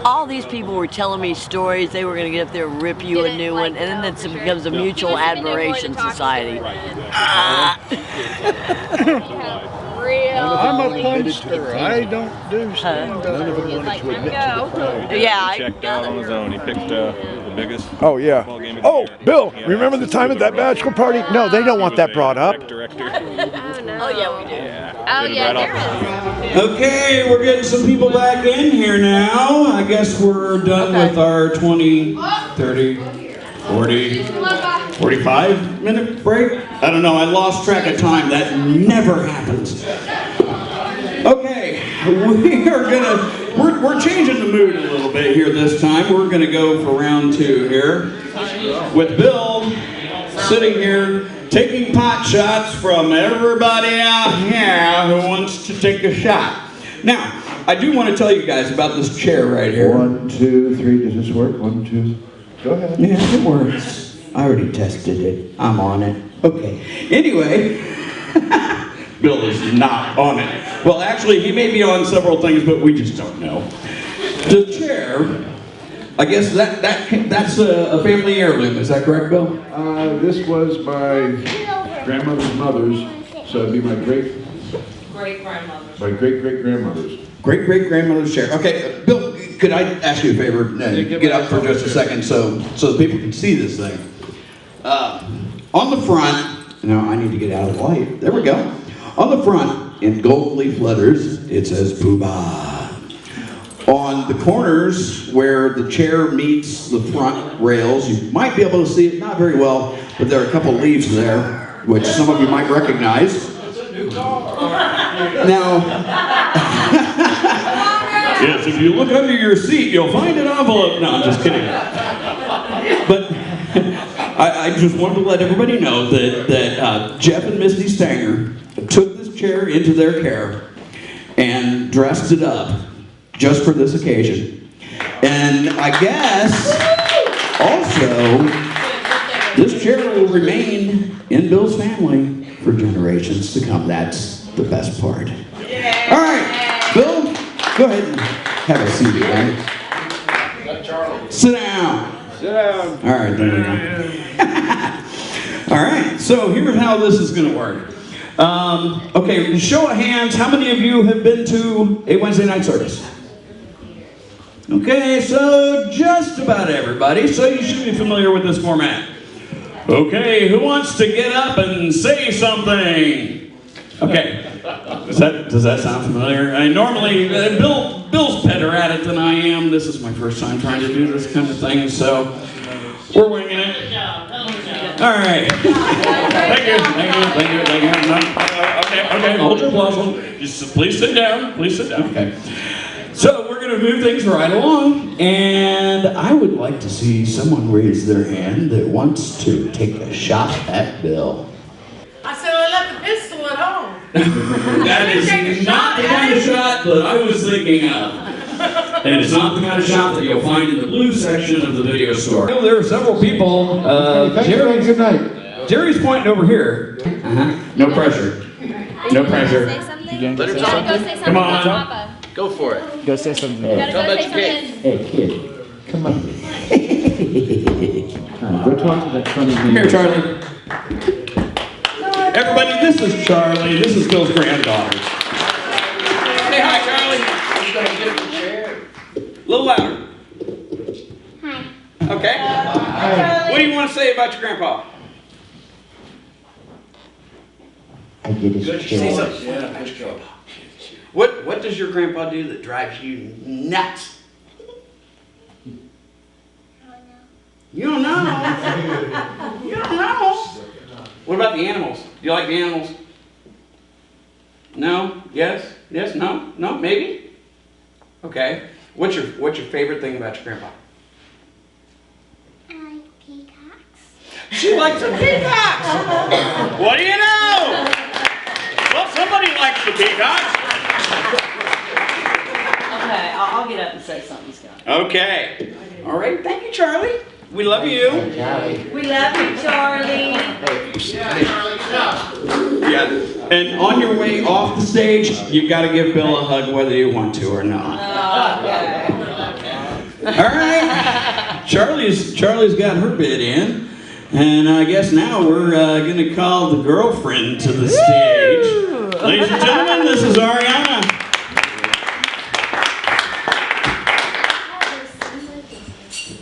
All these people were telling me stories, they were gonna get up there and rip you a new one, and then it becomes a mutual admiration society. I'm a punster. I don't do stand-up. None of them wanted to admit to the crowd. Yeah, He checked out on his own. He picked the biggest Oh, yeah. football game of the Oh, year. Bill, He had remember the time at that bachelor party? No, they don't want that brought up. Director. Oh yeah, we do. Oh yeah, Okay, we're getting some people back in here now. I guess we're done with our 20, 30, 40, 45-minute break. I don't know, I lost track of time. That never happens. Okay, we're changing the mood a little bit here this time. We're gonna go for round 2 here with Bill sitting here taking pot shots from everybody out here who wants to take a shot. Now, I do want to tell you guys about this chair right here. 1, 2, 3. Does this work? 1, 2. Go ahead. Yeah, it works. I already tested it. I'm on it. Okay. Anyway, Bill is not on it. Well, actually, he may be on several things, but we just don't know. The chair, I guess that's a family heirloom. Is that correct, Bill? This was my grandmother's mother's, so it'd be my Great-grandmother's. great-great-grandmother's. Great-great-grandmother's chair. Okay, Bill, could I ask you a favor? Get up for just a second so the people can see this thing. On the front, now I need to get out of the light. There we go. On the front, in gold leaf letters, it says Poobah. On the corners where the chair meets the front rails, you might be able to see it, not very well, but there are a couple leaves there, which some of you might recognize. Now, yes, if you look under your seat, you'll find an envelope. No, I'm just kidding. But I just wanted to let everybody know that Jeff and Misty Stanger took this chair into their care and dressed it up just for this occasion. And I guess also this chair will remain in Bill's family for generations to come. That's the best part. All right, Bill, go ahead and have a seat again. Sit down. Sit down. All right, there we go. All right, so here's how this is going to work. Okay, show of hands, how many of you have been to a Wednesday night service? Okay, so just about everybody, so you should be familiar with this format. Okay, who wants to get up and say something? Okay, does that sound familiar? Normally, Bill's better at it than I am. This is my first time trying to do this kind of thing, so we're winging it. All right. Thank you. Okay, hold your applause. Just please sit down. Please sit down. Okay. So we're going to move things right along, and I would like to see someone raise their hand that wants to take a shot at Bill. I said I left the pistol at home. That is not the kind of shot that I was thinking of. And it's not the kind of shot that you'll find in the blue section of the video store. There are several people. Jerry, good night. Jerry's pointing over here. No pressure. No pressure. Let her talk. Come on. Go for it. Go say something. Tell about your kid. Hey, kid, come on. Go talk to that funny man. Here, Charlie. Everybody, this is Charlie. This is Bill's granddaughter. Say hi, Charlie. Who's gonna get the chair? A little louder. Hi. Okay. What do you want to say about your grandpa? I get his Say chair. something. Yeah. What does your grandpa do that drives you nuts? You don't know. You don't know. What about the animals? Do you like the animals? No? Yes? Yes? No? No? Maybe? Okay. What's your favorite thing about your grandpa? I like peacocks. She likes the peacocks! What do you know? Well, somebody likes the peacocks. Okay, I'll get up and say something, Scott. Okay. All right. Thank you, Charlie. We love you. We love you, Charlie. Yeah. And on your way off the stage, you got to give Bill a hug whether you want to or not. Okay. All right. Charlie's got her bid in. And I guess now we're going to call the girlfriend to the stage. Ladies and gentlemen, this is Ariana.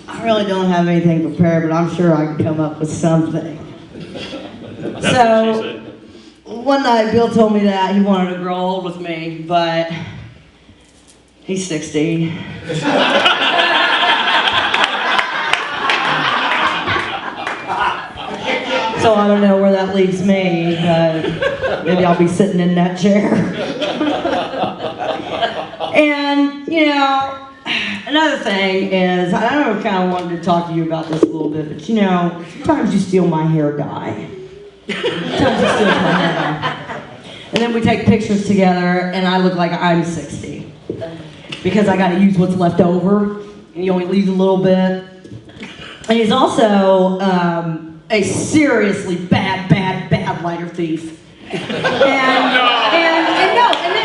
I really don't have anything prepared, but I'm sure I can come up with something. So, one night Bill told me that he wanted to grow old with me, but he's 60. So I don't know where that leaves me, but maybe I'll be sitting in that chair. And, you know, another thing is, I kind of wanted to talk to you about this a little bit, but you know, sometimes you steal my hair dye. Sometimes you steal my hair dye. And then we take pictures together, and I look like I'm 60. Because I got to use what's left over, and he only leaves a little bit. And he's also a seriously bad lighter thief. And then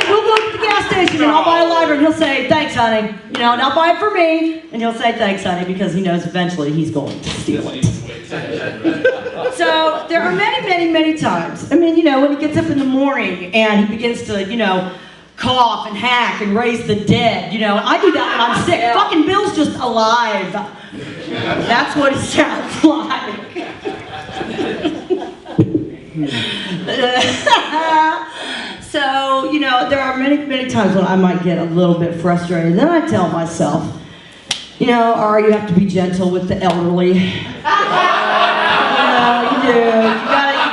we'll go to the gas station and I'll buy a lighter and he'll say, thanks, honey. You know, and I'll buy it for me. And he'll say, thanks, honey, because he knows eventually he's going to steal it. So there are many times. I mean, you know, when he gets up in the morning and he begins to, you know, cough and hack and raise the dead. You know, I do that when I'm sick. Fucking Bill's just alive. That's what it sounds like. So, you know, there are many, many times when I might get a little bit frustrated. Then I tell myself, you know, you have to be gentle with the elderly. You do. You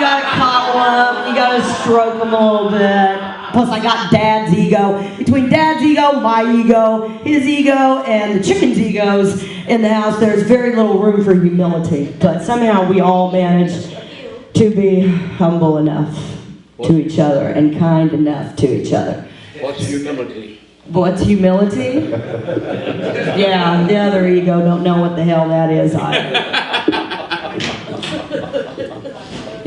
gotta coddle them. You gotta stroke them a little bit. Plus, I got Dad's ego. Between Dad's ego, my ego, his ego, and the chicken's egos in the house, there's very little room for humility. But somehow we all manage to be humble enough to each other and kind enough to each other. What's humility? What's humility? Yeah, the other ego don't know what the hell that is either.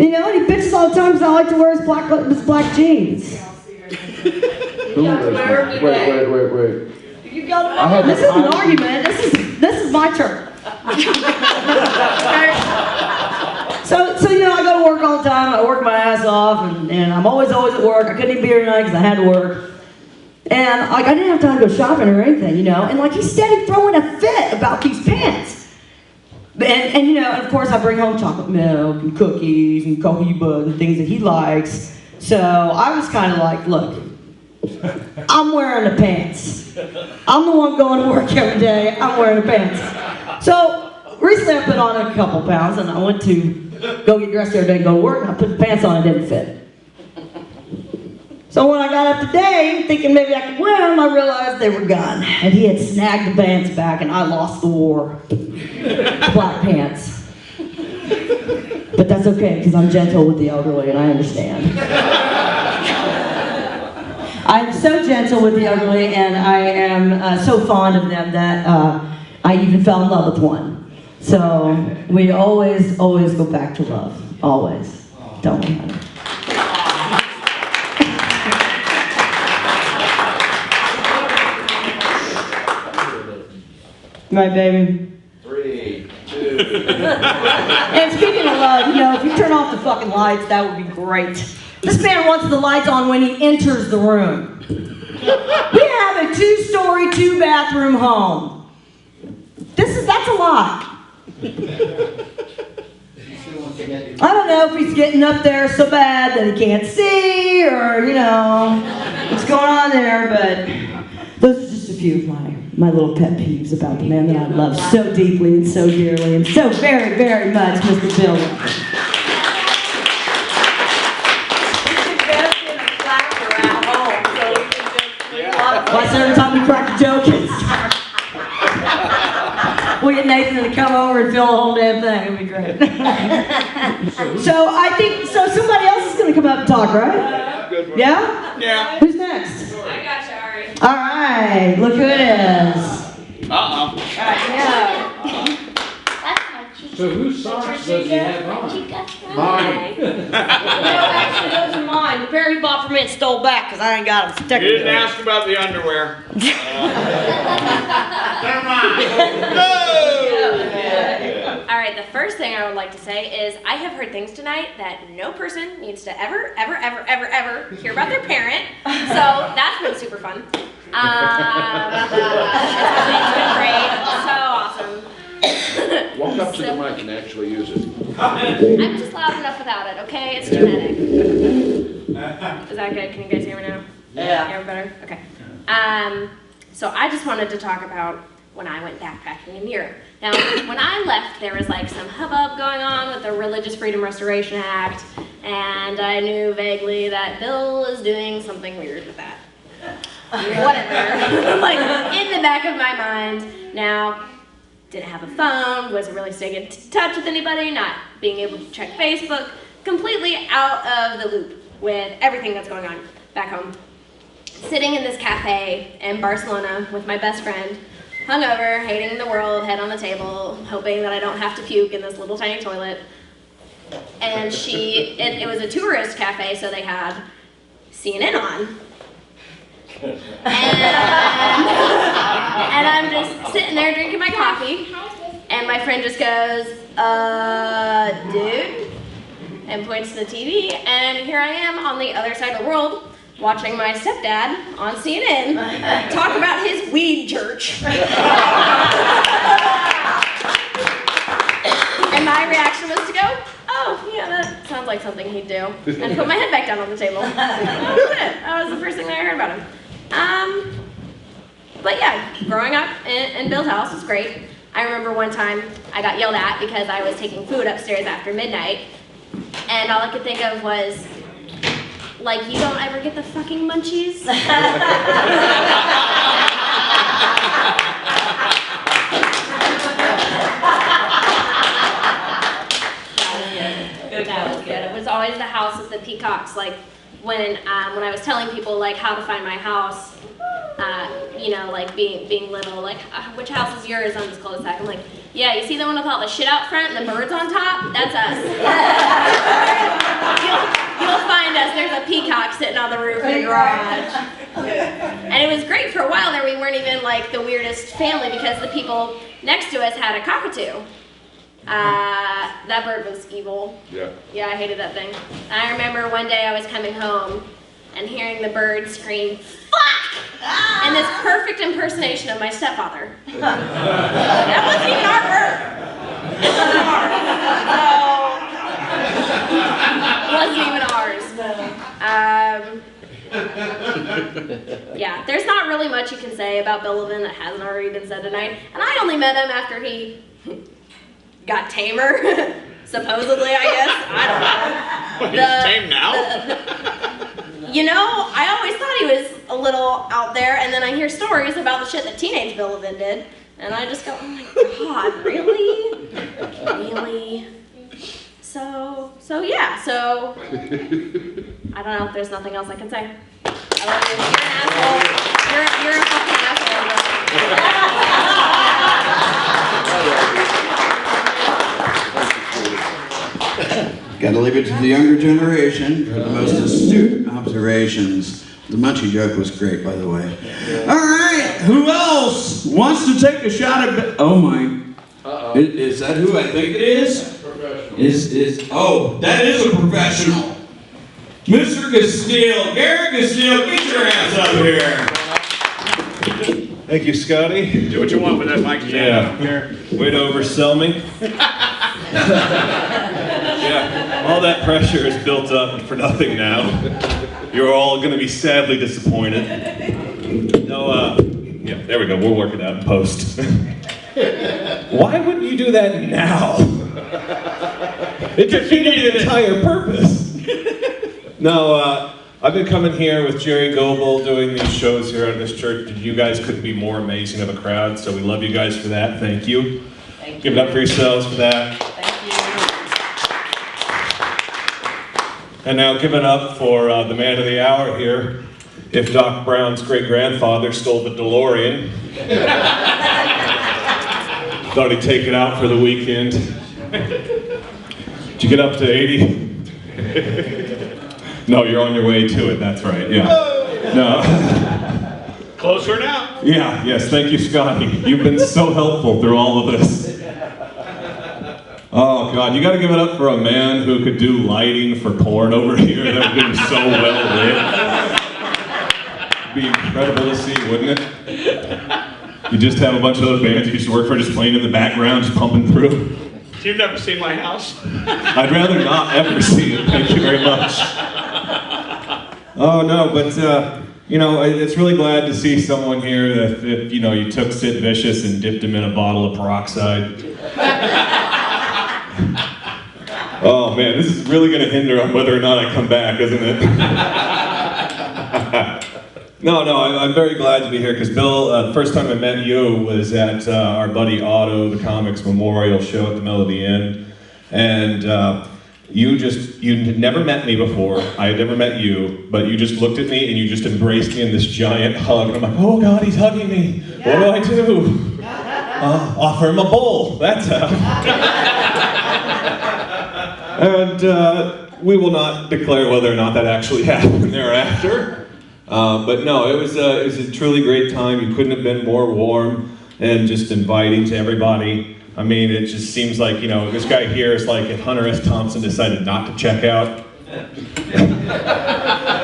You know, and he bitches all the time because I like to wear his black jeans. Wait. You got this isn't an argument. This is my turn. So you know, I go to work all the time. I work my ass off, and I'm always at work. I couldn't even be here tonight because I had to work. And like I didn't have time to go shopping or anything, you know. And like he's steady throwing a fit about these pants. And you know, and of course I bring home chocolate milk and cookies and cohiba and things that he likes. So I was kind of like, look, I'm wearing the pants. I'm the one going to work every day. I'm wearing the pants. So recently I put on a couple pounds and I went to go get dressed every day and go to work, and I put the pants on, it didn't fit. So when I got up today, thinking maybe I could wear them, I realized they were gone. And he had snagged the pants back and I lost the war. Black pants. But that's okay, because I'm gentle with the elderly and I understand. I'm so gentle with the elderly and I am so fond of them that I even fell in love with one. So we always go back to love. Always. Don't we, honey? Right, baby? 3, 2. And speaking of love, you know, if you turn off the fucking lights, that would be great. This man wants the lights on when he enters the room. We have a 2-story, 2-bathroom home. That's a lot. I don't know if he's getting up there so bad that he can't see, or, you know, what's going on there, but those are just a few of my little pet peeves about the man that I love so deeply and so dearly and so very, very much, Mr. Bill. Why, so every time we crack a joke, we'll get Nathan to come over and fill the whole damn thing. It'll be great. So I think, somebody else is going to come up and talk, right? Yeah? Yeah. Who's next? I got you, Ari. All right, look who it is. Uh-oh. So whose socks does he have on? Mine. No, actually, those are mine. The pair he bought for me and stole back because I ain't got them stuck. You didn't ask about the underwear. Never mind. All right, the first thing I would like to say is I have heard things tonight that no person needs to ever hear about their parent. So that's been super fun. It's been great. So awesome. Walk up to the mic and actually use it. I'm just loud enough without it, okay? It's genetic. Is that good? Can you guys hear me now? Yeah. Hear me better? Okay. So I just wanted to talk about when I went backpacking in Europe. Now, when I left, there was like some hubbub going on with the Religious Freedom Restoration Act, and I knew vaguely that Bill is doing something weird with that. Whatever. Like, in the back of my mind. Now, didn't have a phone, wasn't really staying in touch with anybody, not being able to check Facebook, completely out of the loop with everything that's going on back home. Sitting in this cafe in Barcelona with my best friend, hungover, hating the world, head on the table, hoping that I don't have to puke in this little tiny toilet. And it was a tourist cafe, so they had CNN on. And I'm just sitting there drinking my coffee, and my friend just goes, dude, and points to the TV, and here I am on the other side of the world, watching my stepdad on CNN talk about his weed church. And my reaction was to go, oh, yeah, that sounds like like something he'd do. And put my head back down on the table. That was it. That was the first thing that I heard about him. But yeah, growing up in Bill's house was great. I remember one time I got yelled at because I was taking food upstairs after midnight. And all I could think of was, like, you don't ever get the fucking munchies? That was good. It was always the house with the peacocks. Like when I was telling people like how to find my house, you know, like being little, like which house is yours on this cul-de-sac? I'm like, yeah, you see the one with all the shit out front and the birds on top? That's us. You'll find us. There's a peacock sitting on the roof in the garage. And it was great for a while there. We weren't even like the weirdest family because the people next to us had a cockatoo. That bird was evil. Yeah. Yeah, I hated that thing. I remember one day I was coming home and hearing the bird scream, "Fuck!" in this perfect impersonation of my stepfather. That wasn't even our bird. It wasn't even ours. Yeah, there's not really much you can say about Bill Levin that hasn't already been said tonight. And I only met him after he got tamer, supposedly, I guess. I don't know. He's tame now? You know, I always thought he was a little out there, and then I hear stories about the shit that teenage Bill Levin did, and I just go, oh my God, really? Really? So yeah, so, I don't know, there's nothing else I can say. I love you. You're an asshole. You're a fucking asshole. Gotta leave it to the younger generation for the most astute observations. The munchie joke was great, by the way. All right, who else wants to take a shot at? Oh my! Is that who I think it is? Oh, that is a professional. Mr. Castile, Gary Castile, get your ass up here. Thank you, Scotty. Do what you want with that mic stand up here. Way to oversell me. Yeah, all that pressure is built up for nothing now. You're all going to be sadly disappointed. No, yeah, there we go. We'll work it out in post. Why wouldn't you do that now? It defeated the entire purpose. No, I've been coming here with Jerry Goebel doing these shows here at this church. You guys couldn't be more amazing of a crowd, so we love you guys for that. Thank you. Thank Give it up for yourselves for that. Thank you. And now give it up for the man of the hour here. If Doc Brown's great-grandfather stole the DeLorean, thought he'd take it out for the weekend. Did you get up to 80? No, you're on your way to it, that's right, yeah. No. Closer now. Yeah, yes, thank you, Scotty. You've been so helpful through all of this. Oh, God, you gotta give it up for a man who could do lighting for porn over here. That would be so well lit. It'd be incredible to see, wouldn't it? You just have a bunch of those bands you used to work for just playing in the background, just pumping through. You've never seen my house? I'd rather not ever see it, thank you very much. Oh, no, but, you know, it's really glad to see someone here that, you know, you took Sid Vicious and dipped him in a bottle of peroxide. Oh, man, this is really going to hinder on whether or not I come back, isn't it? No, I'm very glad to be here because Bill, the first time I met you was at our buddy Otto, the Comics Memorial show at the Melody Inn. And you had never met me before, I had never met you, but you just looked at me and you just embraced me in this giant hug. And I'm like, oh God, he's hugging me. Yeah. What do I do? Offer him a bowl, that's how. And we will not declare whether or not that actually happened thereafter. But no, it was a truly great time. You couldn't have been more warm and just inviting to everybody. I mean, it just seems like, you know, this guy here is like if Hunter S. Thompson decided not to check out.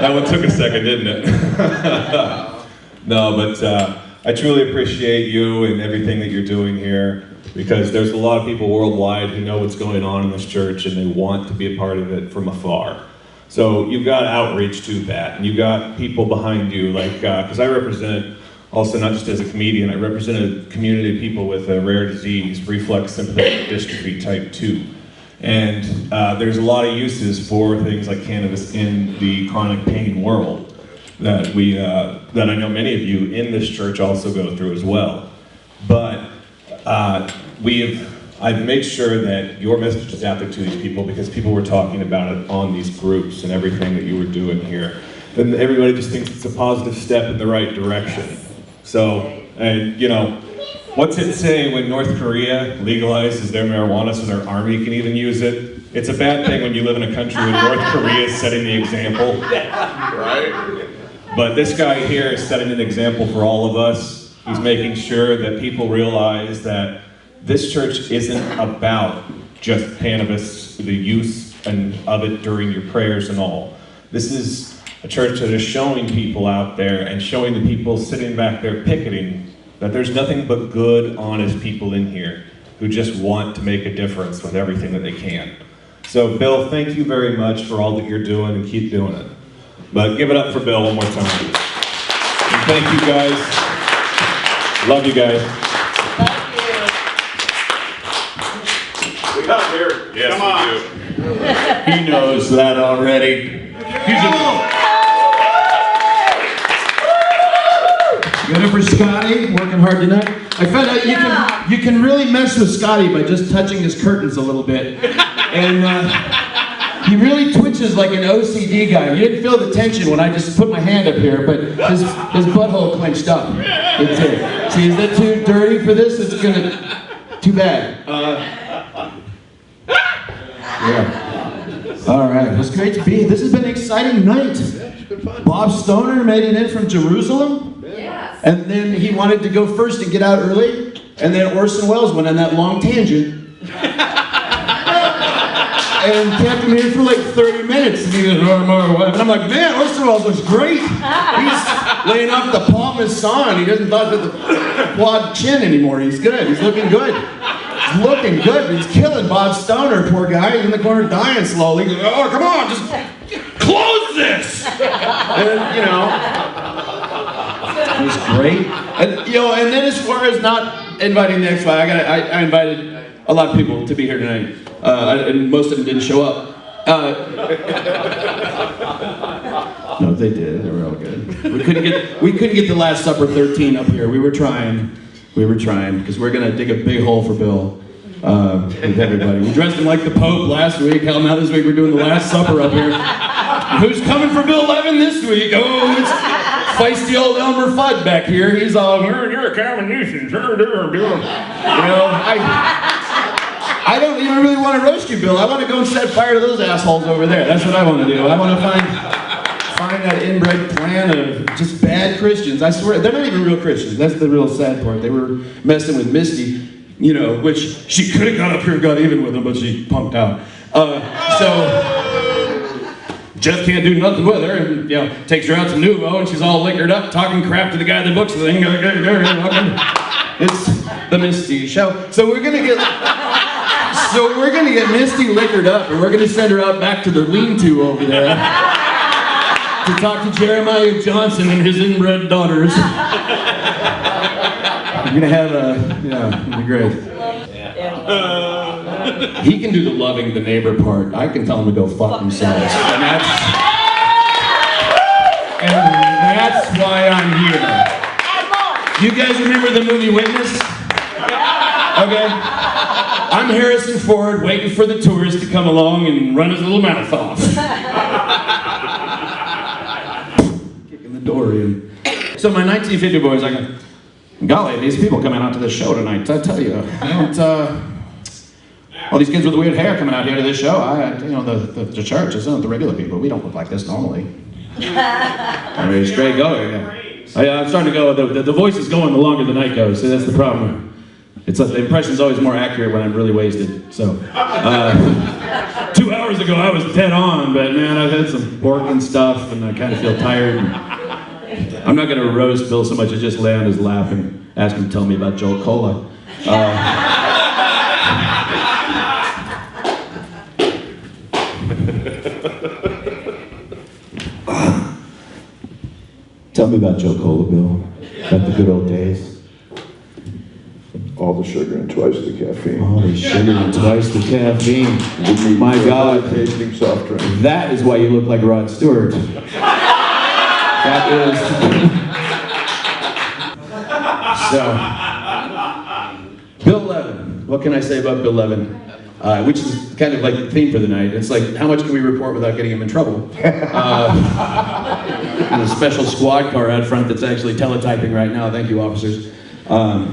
That one took a second, didn't it? No, but I truly appreciate you and everything that you're doing here. because there's a lot of people worldwide who know what's going on in this church and they want to be a part of it from afar. So you've got outreach to that, and you've got people behind you, like, because I represent, also not just as a comedian, I represent a community of people with a rare disease, reflex sympathetic dystrophy type 2. And there's a lot of uses for things like cannabis in the chronic pain world that that I know many of you in this church also go through as well. But I've made sure that your message is out there to these people because people were talking about it on these groups and everything that you were doing here. And everybody just thinks it's a positive step in the right direction. So, and you know, what's it say when North Korea legalizes their marijuana so their army can even use it? It's a bad thing when you live in a country where North Korea is setting the example. Right? But this guy here is setting an example for all of us. He's making sure that people realize that this church isn't about just cannabis, the use of it during your prayers and all. This is a church that is showing people out there and showing the people sitting back there picketing that there's nothing but good, honest people in here who just want to make a difference with everything that they can. So Bill, thank you very much for all that you're doing and keep doing it. But give it up for Bill one more time. And thank you guys. Love you guys. We got here. Yes, Come on. we do. He knows that already. Good up for Scotty, working hard tonight. I found out you can really mess with Scotty by just touching his curtains a little bit. And he really twitches like an OCD guy. You didn't feel the tension when I just put my hand up here, but his butthole clenched up. It's it. See, is that too dirty for this? It's gonna, too bad. Yeah. All right, it was great to be here. This has been an exciting night. Bob Stoner made it in from Jerusalem. Yes. And then he wanted to go first and get out early. And then Orson Welles went on that long tangent. And kept him here for like 30 minutes. And he goes, and I'm like, man, Orson Welles looks great. He's laying off the palm of his son. He doesn't talk to the quad chin anymore. He's good. He's looking good. He's looking good. He's killing Bob Stoner, poor guy. He's in the corner dying slowly. He goes, oh, come on, just close this. And, you know, it was great. And, you know, and then as far as not inviting the X-Files, I invited a lot of people to be here tonight. And most of them didn't show up. No, they did. They were all good. We couldn't get the Last Supper 13 up here. We were trying because we're gonna dig a big hole for Bill with everybody. We dressed him like the Pope last week. Hell, now this week we're doing the Last Supper up here. Who's coming for Bill Levin this week? Oh, it's feisty old Elmer Fudd back here. He's all, you're a combination. You know, I don't even really want to roast you, Bill. I want to go and set fire to those assholes over there. That's what I want to do. I want to find that inbred clan of just bad Christians. I swear, they're not even real Christians. That's the real sad part. They were messing with Misty, you know, which she could have got up here and got even with them, but she punked out. So Jeff can't do nothing with her, and, you know, takes her out to Nouveau, and she's all liquored up, talking crap to the guy that books the thing. It's the Misty show. So we're gonna get Misty liquored up, and we're gonna send her out back to the lean-to over there to talk to Jeremiah Johnson and his inbred daughters. We're gonna have it'll be great. He can do the loving the neighbor part. I can tell him to go fuck themselves. And that's why I'm here. You guys remember the movie Witness? Okay. I'm Harrison Ford waiting for the tourist to come along and run his little mouth off. Kicking the door in. So my 1950 boys, I go, golly, these people coming out to this show tonight, I tell you, all these kids with weird hair coming out here to this show, the church isn't the regular people. We don't look like this normally. I mean, straight going. Yeah. I'm starting to go, the voice is going the longer the night goes, so that's the problem. The impression's always more accurate when I'm really wasted, so. 2 hours ago I was dead on, but man, I've had some pork and stuff, and I kind of feel tired. I'm not gonna roast Bill so much as just lay on his lap and ask him to tell me about Joel Cola. Tell me about Joe Cola, Bill. About the good old days. All the sugar and twice the caffeine. All the sugar and twice the caffeine. My God. Tasting soft drink. That is why you look like Rod Stewart. That is. So, Bill Levin. What can I say about Bill Levin? Which is kind of like the theme for the night. It's like, how much can we report without getting him in trouble? There's a special squad car out front that's actually teletyping right now. Thank you, officers. Hi,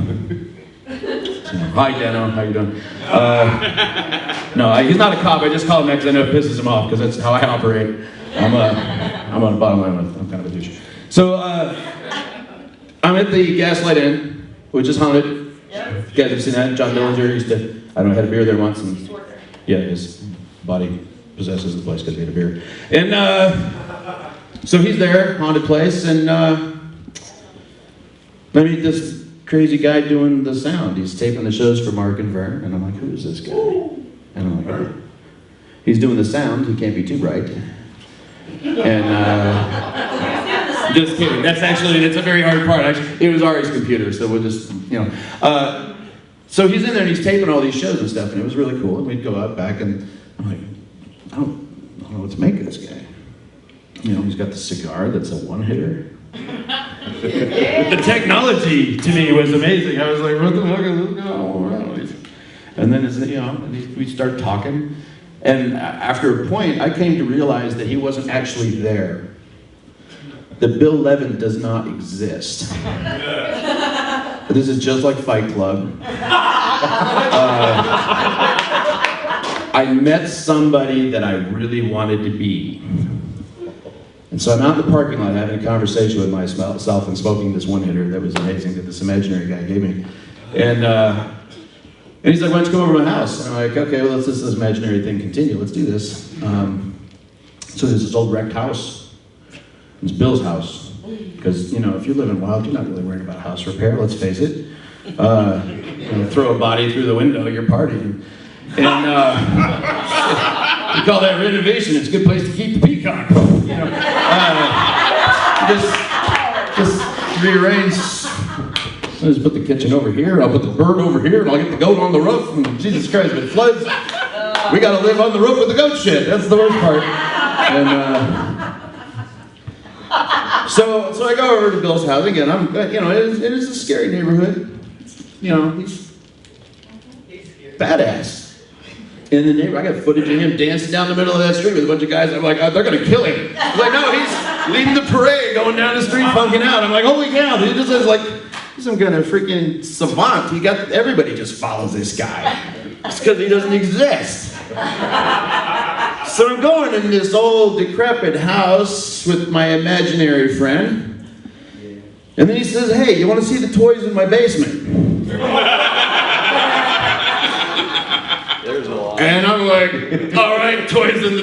Dano. How you doing? No, he's not a cop. I just call him that because I know it pisses him off, because that's how I operate. I'm on the bottom line. I'm kind of a douche. So, I'm at the Gaslight Inn, which is haunted. You guys have seen that? John Dillinger used to, I don't know, had a beer there once. And, yeah, his body possesses the place because he had a beer. And so he's there, haunted place, and I meet this crazy guy doing the sound. He's taping the shows for Mark and Vern, and I'm like, who is this guy? And I'm like, oh. He's doing the sound, he can't be too bright. And just kidding. That's a very hard part. Actually, it was Ari's computer, so we'll just, so he's in there and he's taping all these shows and stuff, and it was really cool. And we'd go out back, and I'm like, I don't know what to make of this guy. He's got the cigar that's a one-hitter. The technology to me was amazing. I was like, what the fuck is this going on? And then, we start talking. And after a point, I came to realize that he wasn't actually there. That Bill Levin does not exist. This is just like Fight Club. I met somebody that I really wanted to be. And so I'm out in the parking lot having a conversation with myself and smoking this one-hitter that was amazing that this imaginary guy gave me. And he's like, why don't you come over to my house? And I'm like, okay, well, let's let this imaginary thing continue. Let's do this. So there's this old wrecked house. It's Bill's house. Because, if you're living wild, you're not really worried about house repair, let's face it. Throw a body through the window, you're partying. And we call that renovation. It's a good place to keep the peacock. Just rearrange. I'll just put the kitchen over here, I'll put the bird over here, and I'll get the goat on the roof. And Jesus Christ, if it floods, we gotta live on the roof with the goat shit. That's the worst part. And so I go over to Bill's house again. It is a scary neighborhood. He's badass. In the neighborhood, I got footage of him dancing down the middle of that street with a bunch of guys. I'm like, oh, they're gonna kill him. I'm like, no, he's leading the parade, going down the street, punking out. I'm like, holy cow, he just is like some kind of freaking savant. Everybody just follows this guy. It's because he doesn't exist. So I'm going in this old decrepit house with my imaginary friend. And then he says, hey, you want to see the toys in my basement? And I'm like, all right, toys in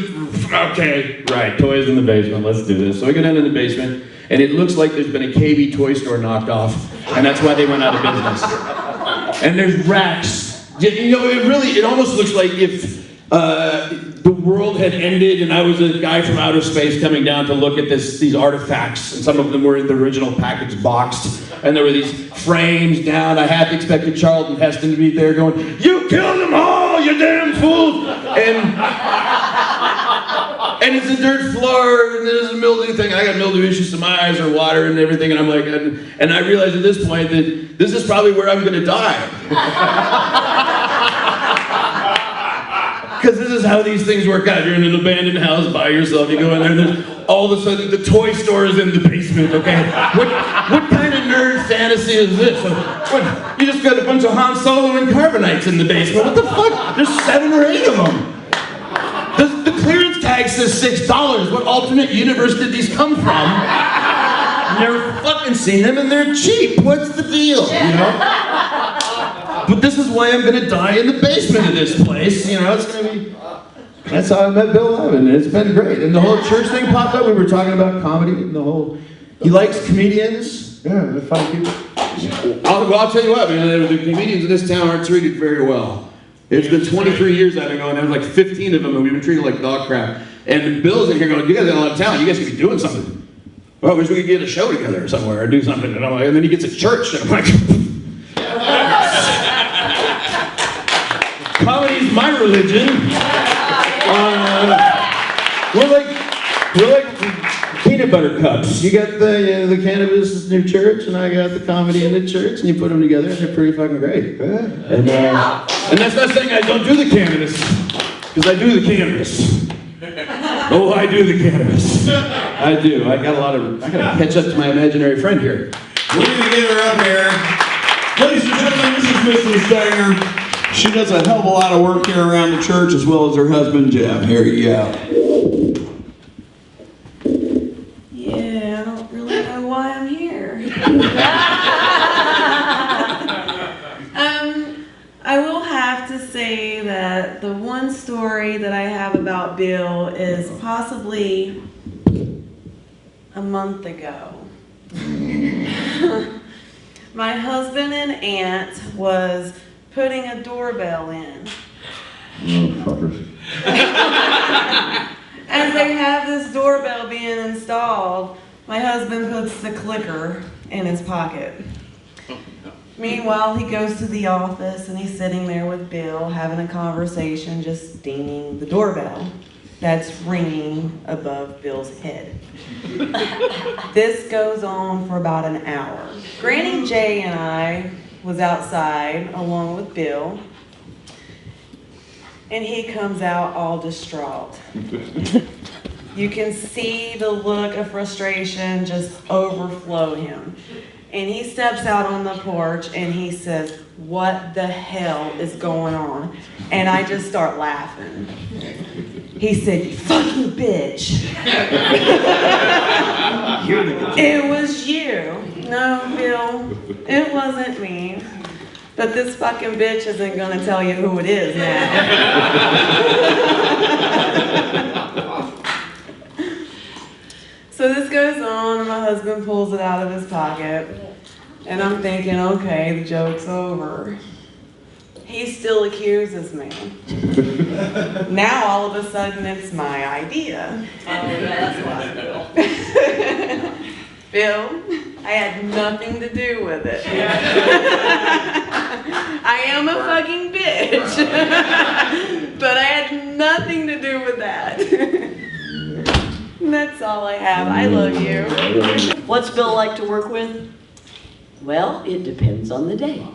the basement, let's do this. So I go down in the basement, and it looks like there's been a KB toy store knocked off, and that's why they went out of business. And there's racks. It almost looks like if the world had ended and I was a guy from outer space coming down to look at these artifacts, and some of them were in the original package boxed, and there were these frames down. I half expected Charlton Heston to be there going, you killed them all, you damn fools! And it's a dirt floor, and there's a mildew thing. I got mildew issues, some eyes or water and everything, and I'm like, and I realized at this point that this is probably where I'm gonna die. Because this is how these things work out. You're in an abandoned house by yourself. You go in there, and then all of a sudden the toy store is in the basement. Okay, what kind of nerd fantasy is this? You just got a bunch of Han Solo and Carbonites in the basement. What the fuck? There's 7 or 8 of them. The clearance tag says $6. What alternate universe did these come from? Never fucking seen them, and they're cheap. What's the deal? But this is why I'm gonna die in the basement of this place. It's gonna be. That's how I met Bill Levin, and it's been great. And the whole church thing popped up. We were talking about comedy, and he likes comedians. Yeah, they're fun people. I'll tell you what, man. The comedians in this town aren't treated very well. It's been 23 years I've been going. There's like 15 of them, and we've been treated like dog crap. And Bill's in here going, "You guys got a lot of talent. You guys could be doing something." well, we should get a show together somewhere or do something. And I'm like, and then he gets a church, and I'm like, comedy's my religion. We're like peanut butter cups. You got the cannabis in your church, and I got the comedy in the church, and you put them together, and they're pretty fucking great. And that's not saying I don't do the cannabis, because I do the cannabis. Oh, I do the cannabis. I do. I gotta catch up to my imaginary friend here. We need to get her up here. Ladies and gentlemen, this is Mrs. Steiner. She does a hell of a lot of work here around the church, as well as her husband, Jeff. Here you go. Yeah, I don't really know why I'm here. I will have to say that the one story that I have about Bill is possibly a month ago. My husband and aunt was putting a doorbell in. Oh, fuckers. As they have this doorbell being installed, my husband puts the clicker in his pocket. Meanwhile, he goes to the office and he's sitting there with Bill having a conversation, just dinging the doorbell that's ringing above Bill's head. This goes on for about an hour. Granny Jay and I was outside along with Bill, and he comes out all distraught. You can see the look of frustration just overflow him. And he steps out on the porch and he says, "What the hell is going on?" And I just start laughing. He said, "You fucking bitch." It was you. No, Bill, it wasn't me. But this fucking bitch isn't gonna tell you who it is now. So this goes on, and my husband pulls it out of his pocket, and I'm thinking, okay, the joke's over. He still accuses me. Now all of a sudden it's my idea. Oh, that's why, Bill, I had nothing to do with it. I am a fucking bitch. But I had nothing to do with that. That's all I have. I love you. What's Bill like to work with? Well, it depends on the day.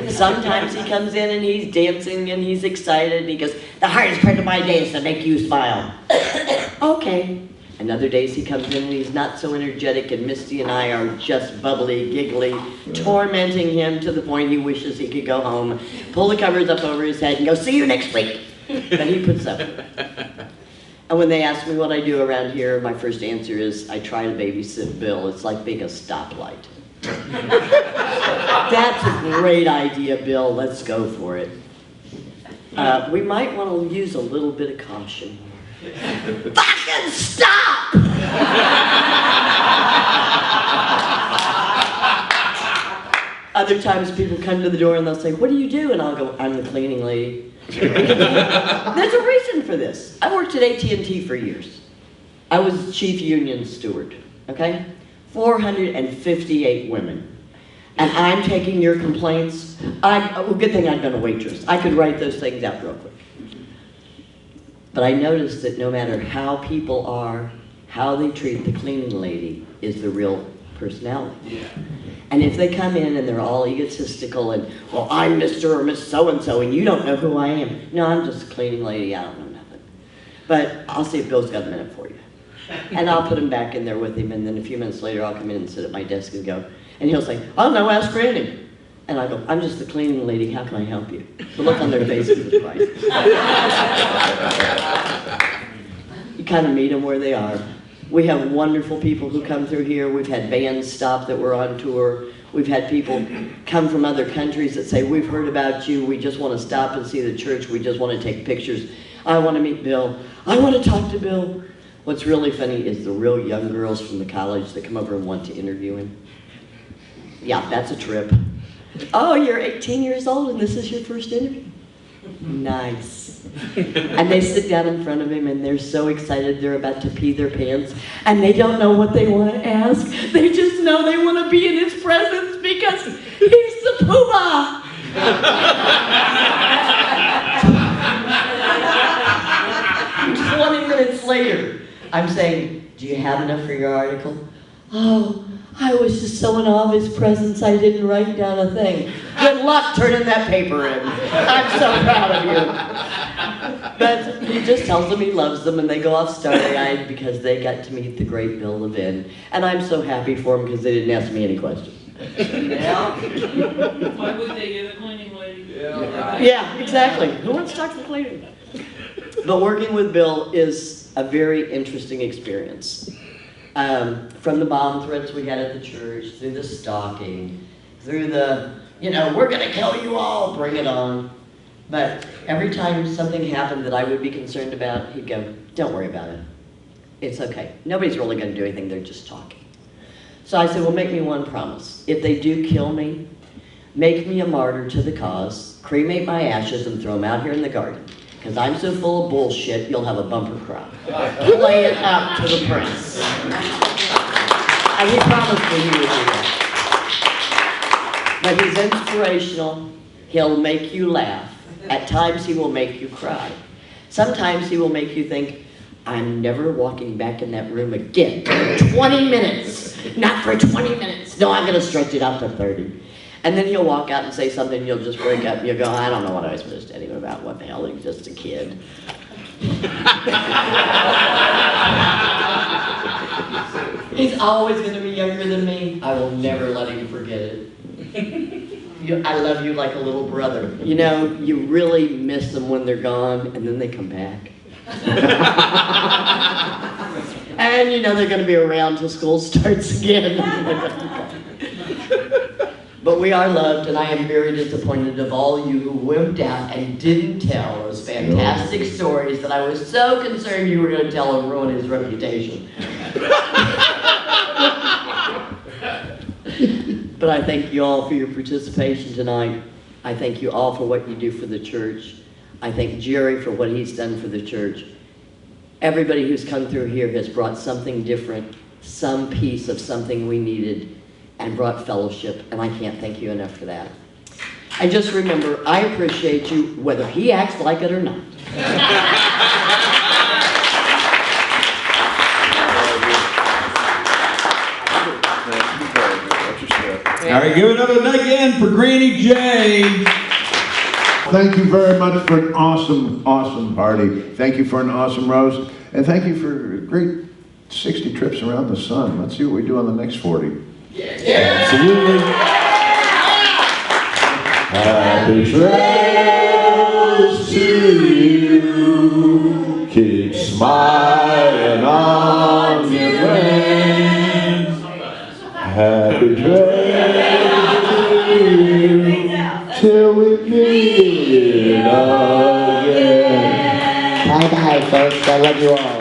Sometimes he comes in and he's dancing and he's excited and he goes, "The hardest part of my day is to make you smile." Okay. And other days he comes in and he's not so energetic, and Misty and I are just bubbly, giggly, tormenting him to the point he wishes he could go home, pull the covers up over his head and go, "See you next week." But he puts up. And when they ask me what I do around here, my first answer is, I try to babysit Bill. It's like being a stoplight. That's a great idea, Bill. Let's go for it. We might want to use a little bit of caution. Fucking stop! Other times people come to the door and they'll say, "What do you do?" And I'll go, "I'm the cleaning lady." There's a reason for this. I worked at AT&T for years. I was chief union steward, okay? 458 women. And I'm taking your complaints. Well, good thing I'd been a waitress. I could write those things out real quick. But I noticed that no matter how people are, how they treat the cleaning lady is the real personality. Yeah. And if they come in and they're all egotistical and, "Well, I'm Mr. or Miss So-and-so and you don't know who I am." No, I'm just a cleaning lady, I don't know nothing. But I'll see if Bill's got a minute for you. And I'll put him back in there with him, and then a few minutes later I'll come in and sit at my desk and go, and he'll say, "Oh no, ask Granny." And I go, "I'm just the cleaning lady, how can I help you?" The look on their faces is priceless. You kind of meet them where they are. We have wonderful people who come through here. We've had bands stop that were on tour. We've had people come from other countries that say, "We've heard about you. We just want to stop and see the church. We just want to take pictures. I want to meet Bill. I want to talk to Bill." What's really funny is the real young girls from the college that come over and want to interview him. Yeah, that's a trip. "Oh, you're 18 years old and this is your first interview?" Nice. And they sit down in front of him and they're so excited they're about to pee their pants and they don't know what they want to ask. They just know they want to be in his presence because he's the poobah. 20 minutes later, I'm saying, do you have enough for your article? Oh, I was just so in awe of his presence, I didn't write down a thing. Good luck turning that paper in. I'm so proud of you. But he just tells them he loves them, and they go off starry-eyed because they got to meet the great Bill Levin. And I'm so happy for them because they didn't ask me any questions. Yeah. Why would they get a cleaning lady? Yeah, exactly. Who wants to talk to the cleaning? But working with Bill is a very interesting experience. From the bomb threats we had at the church, through the stalking, through the, we're going to kill you all, bring it on. But every time something happened that I would be concerned about, he'd go, don't worry about it. It's okay. Nobody's really going to do anything. They're just talking. So I said, well, make me one promise. If they do kill me, make me a martyr to the cause, cremate my ashes and throw them out here in the garden. Because I'm so full of bullshit, you'll have a bumper crop. Play it up to the press. And he promised me he would do that. But he's inspirational. He'll make you laugh. At times he will make you cry. Sometimes he will make you think, I'm never walking back in that room again for 20 minutes. Not for 20 minutes. No, I'm going to stretch it out to 30. And then he'll walk out and say something, you'll just break up, and you'll go, I don't know what I was supposed to tell you about. What the hell, he's just a kid. He's always going to be younger than me. I will never let him forget it. I love you like a little brother. You really miss them when they're gone, and then they come back. And they're going to be around till school starts again. But we are loved, and I am very disappointed of all you who wimped out and didn't tell those fantastic stories that I was so concerned you were going to tell and ruin his reputation. But I thank you all for your participation tonight. I thank you all for what you do for the church. I thank Jerry for what he's done for the church. Everybody who's come through here has brought something different, some piece of something we needed, and brought fellowship, and I can't thank you enough for that. And just remember, I appreciate you whether he acts like it or not. All right, give it up again for Granny J. Thank you very much for an awesome, awesome party. Thank you for an awesome roast. And thank you for a great 60 trips around the sun. Let's see what we do on the next 40. Yeah. Absolutely. Happy trails to you. Keep smiling on your friends. Happy trails to you. Till we meet again. Bye-bye, folks. I love you all.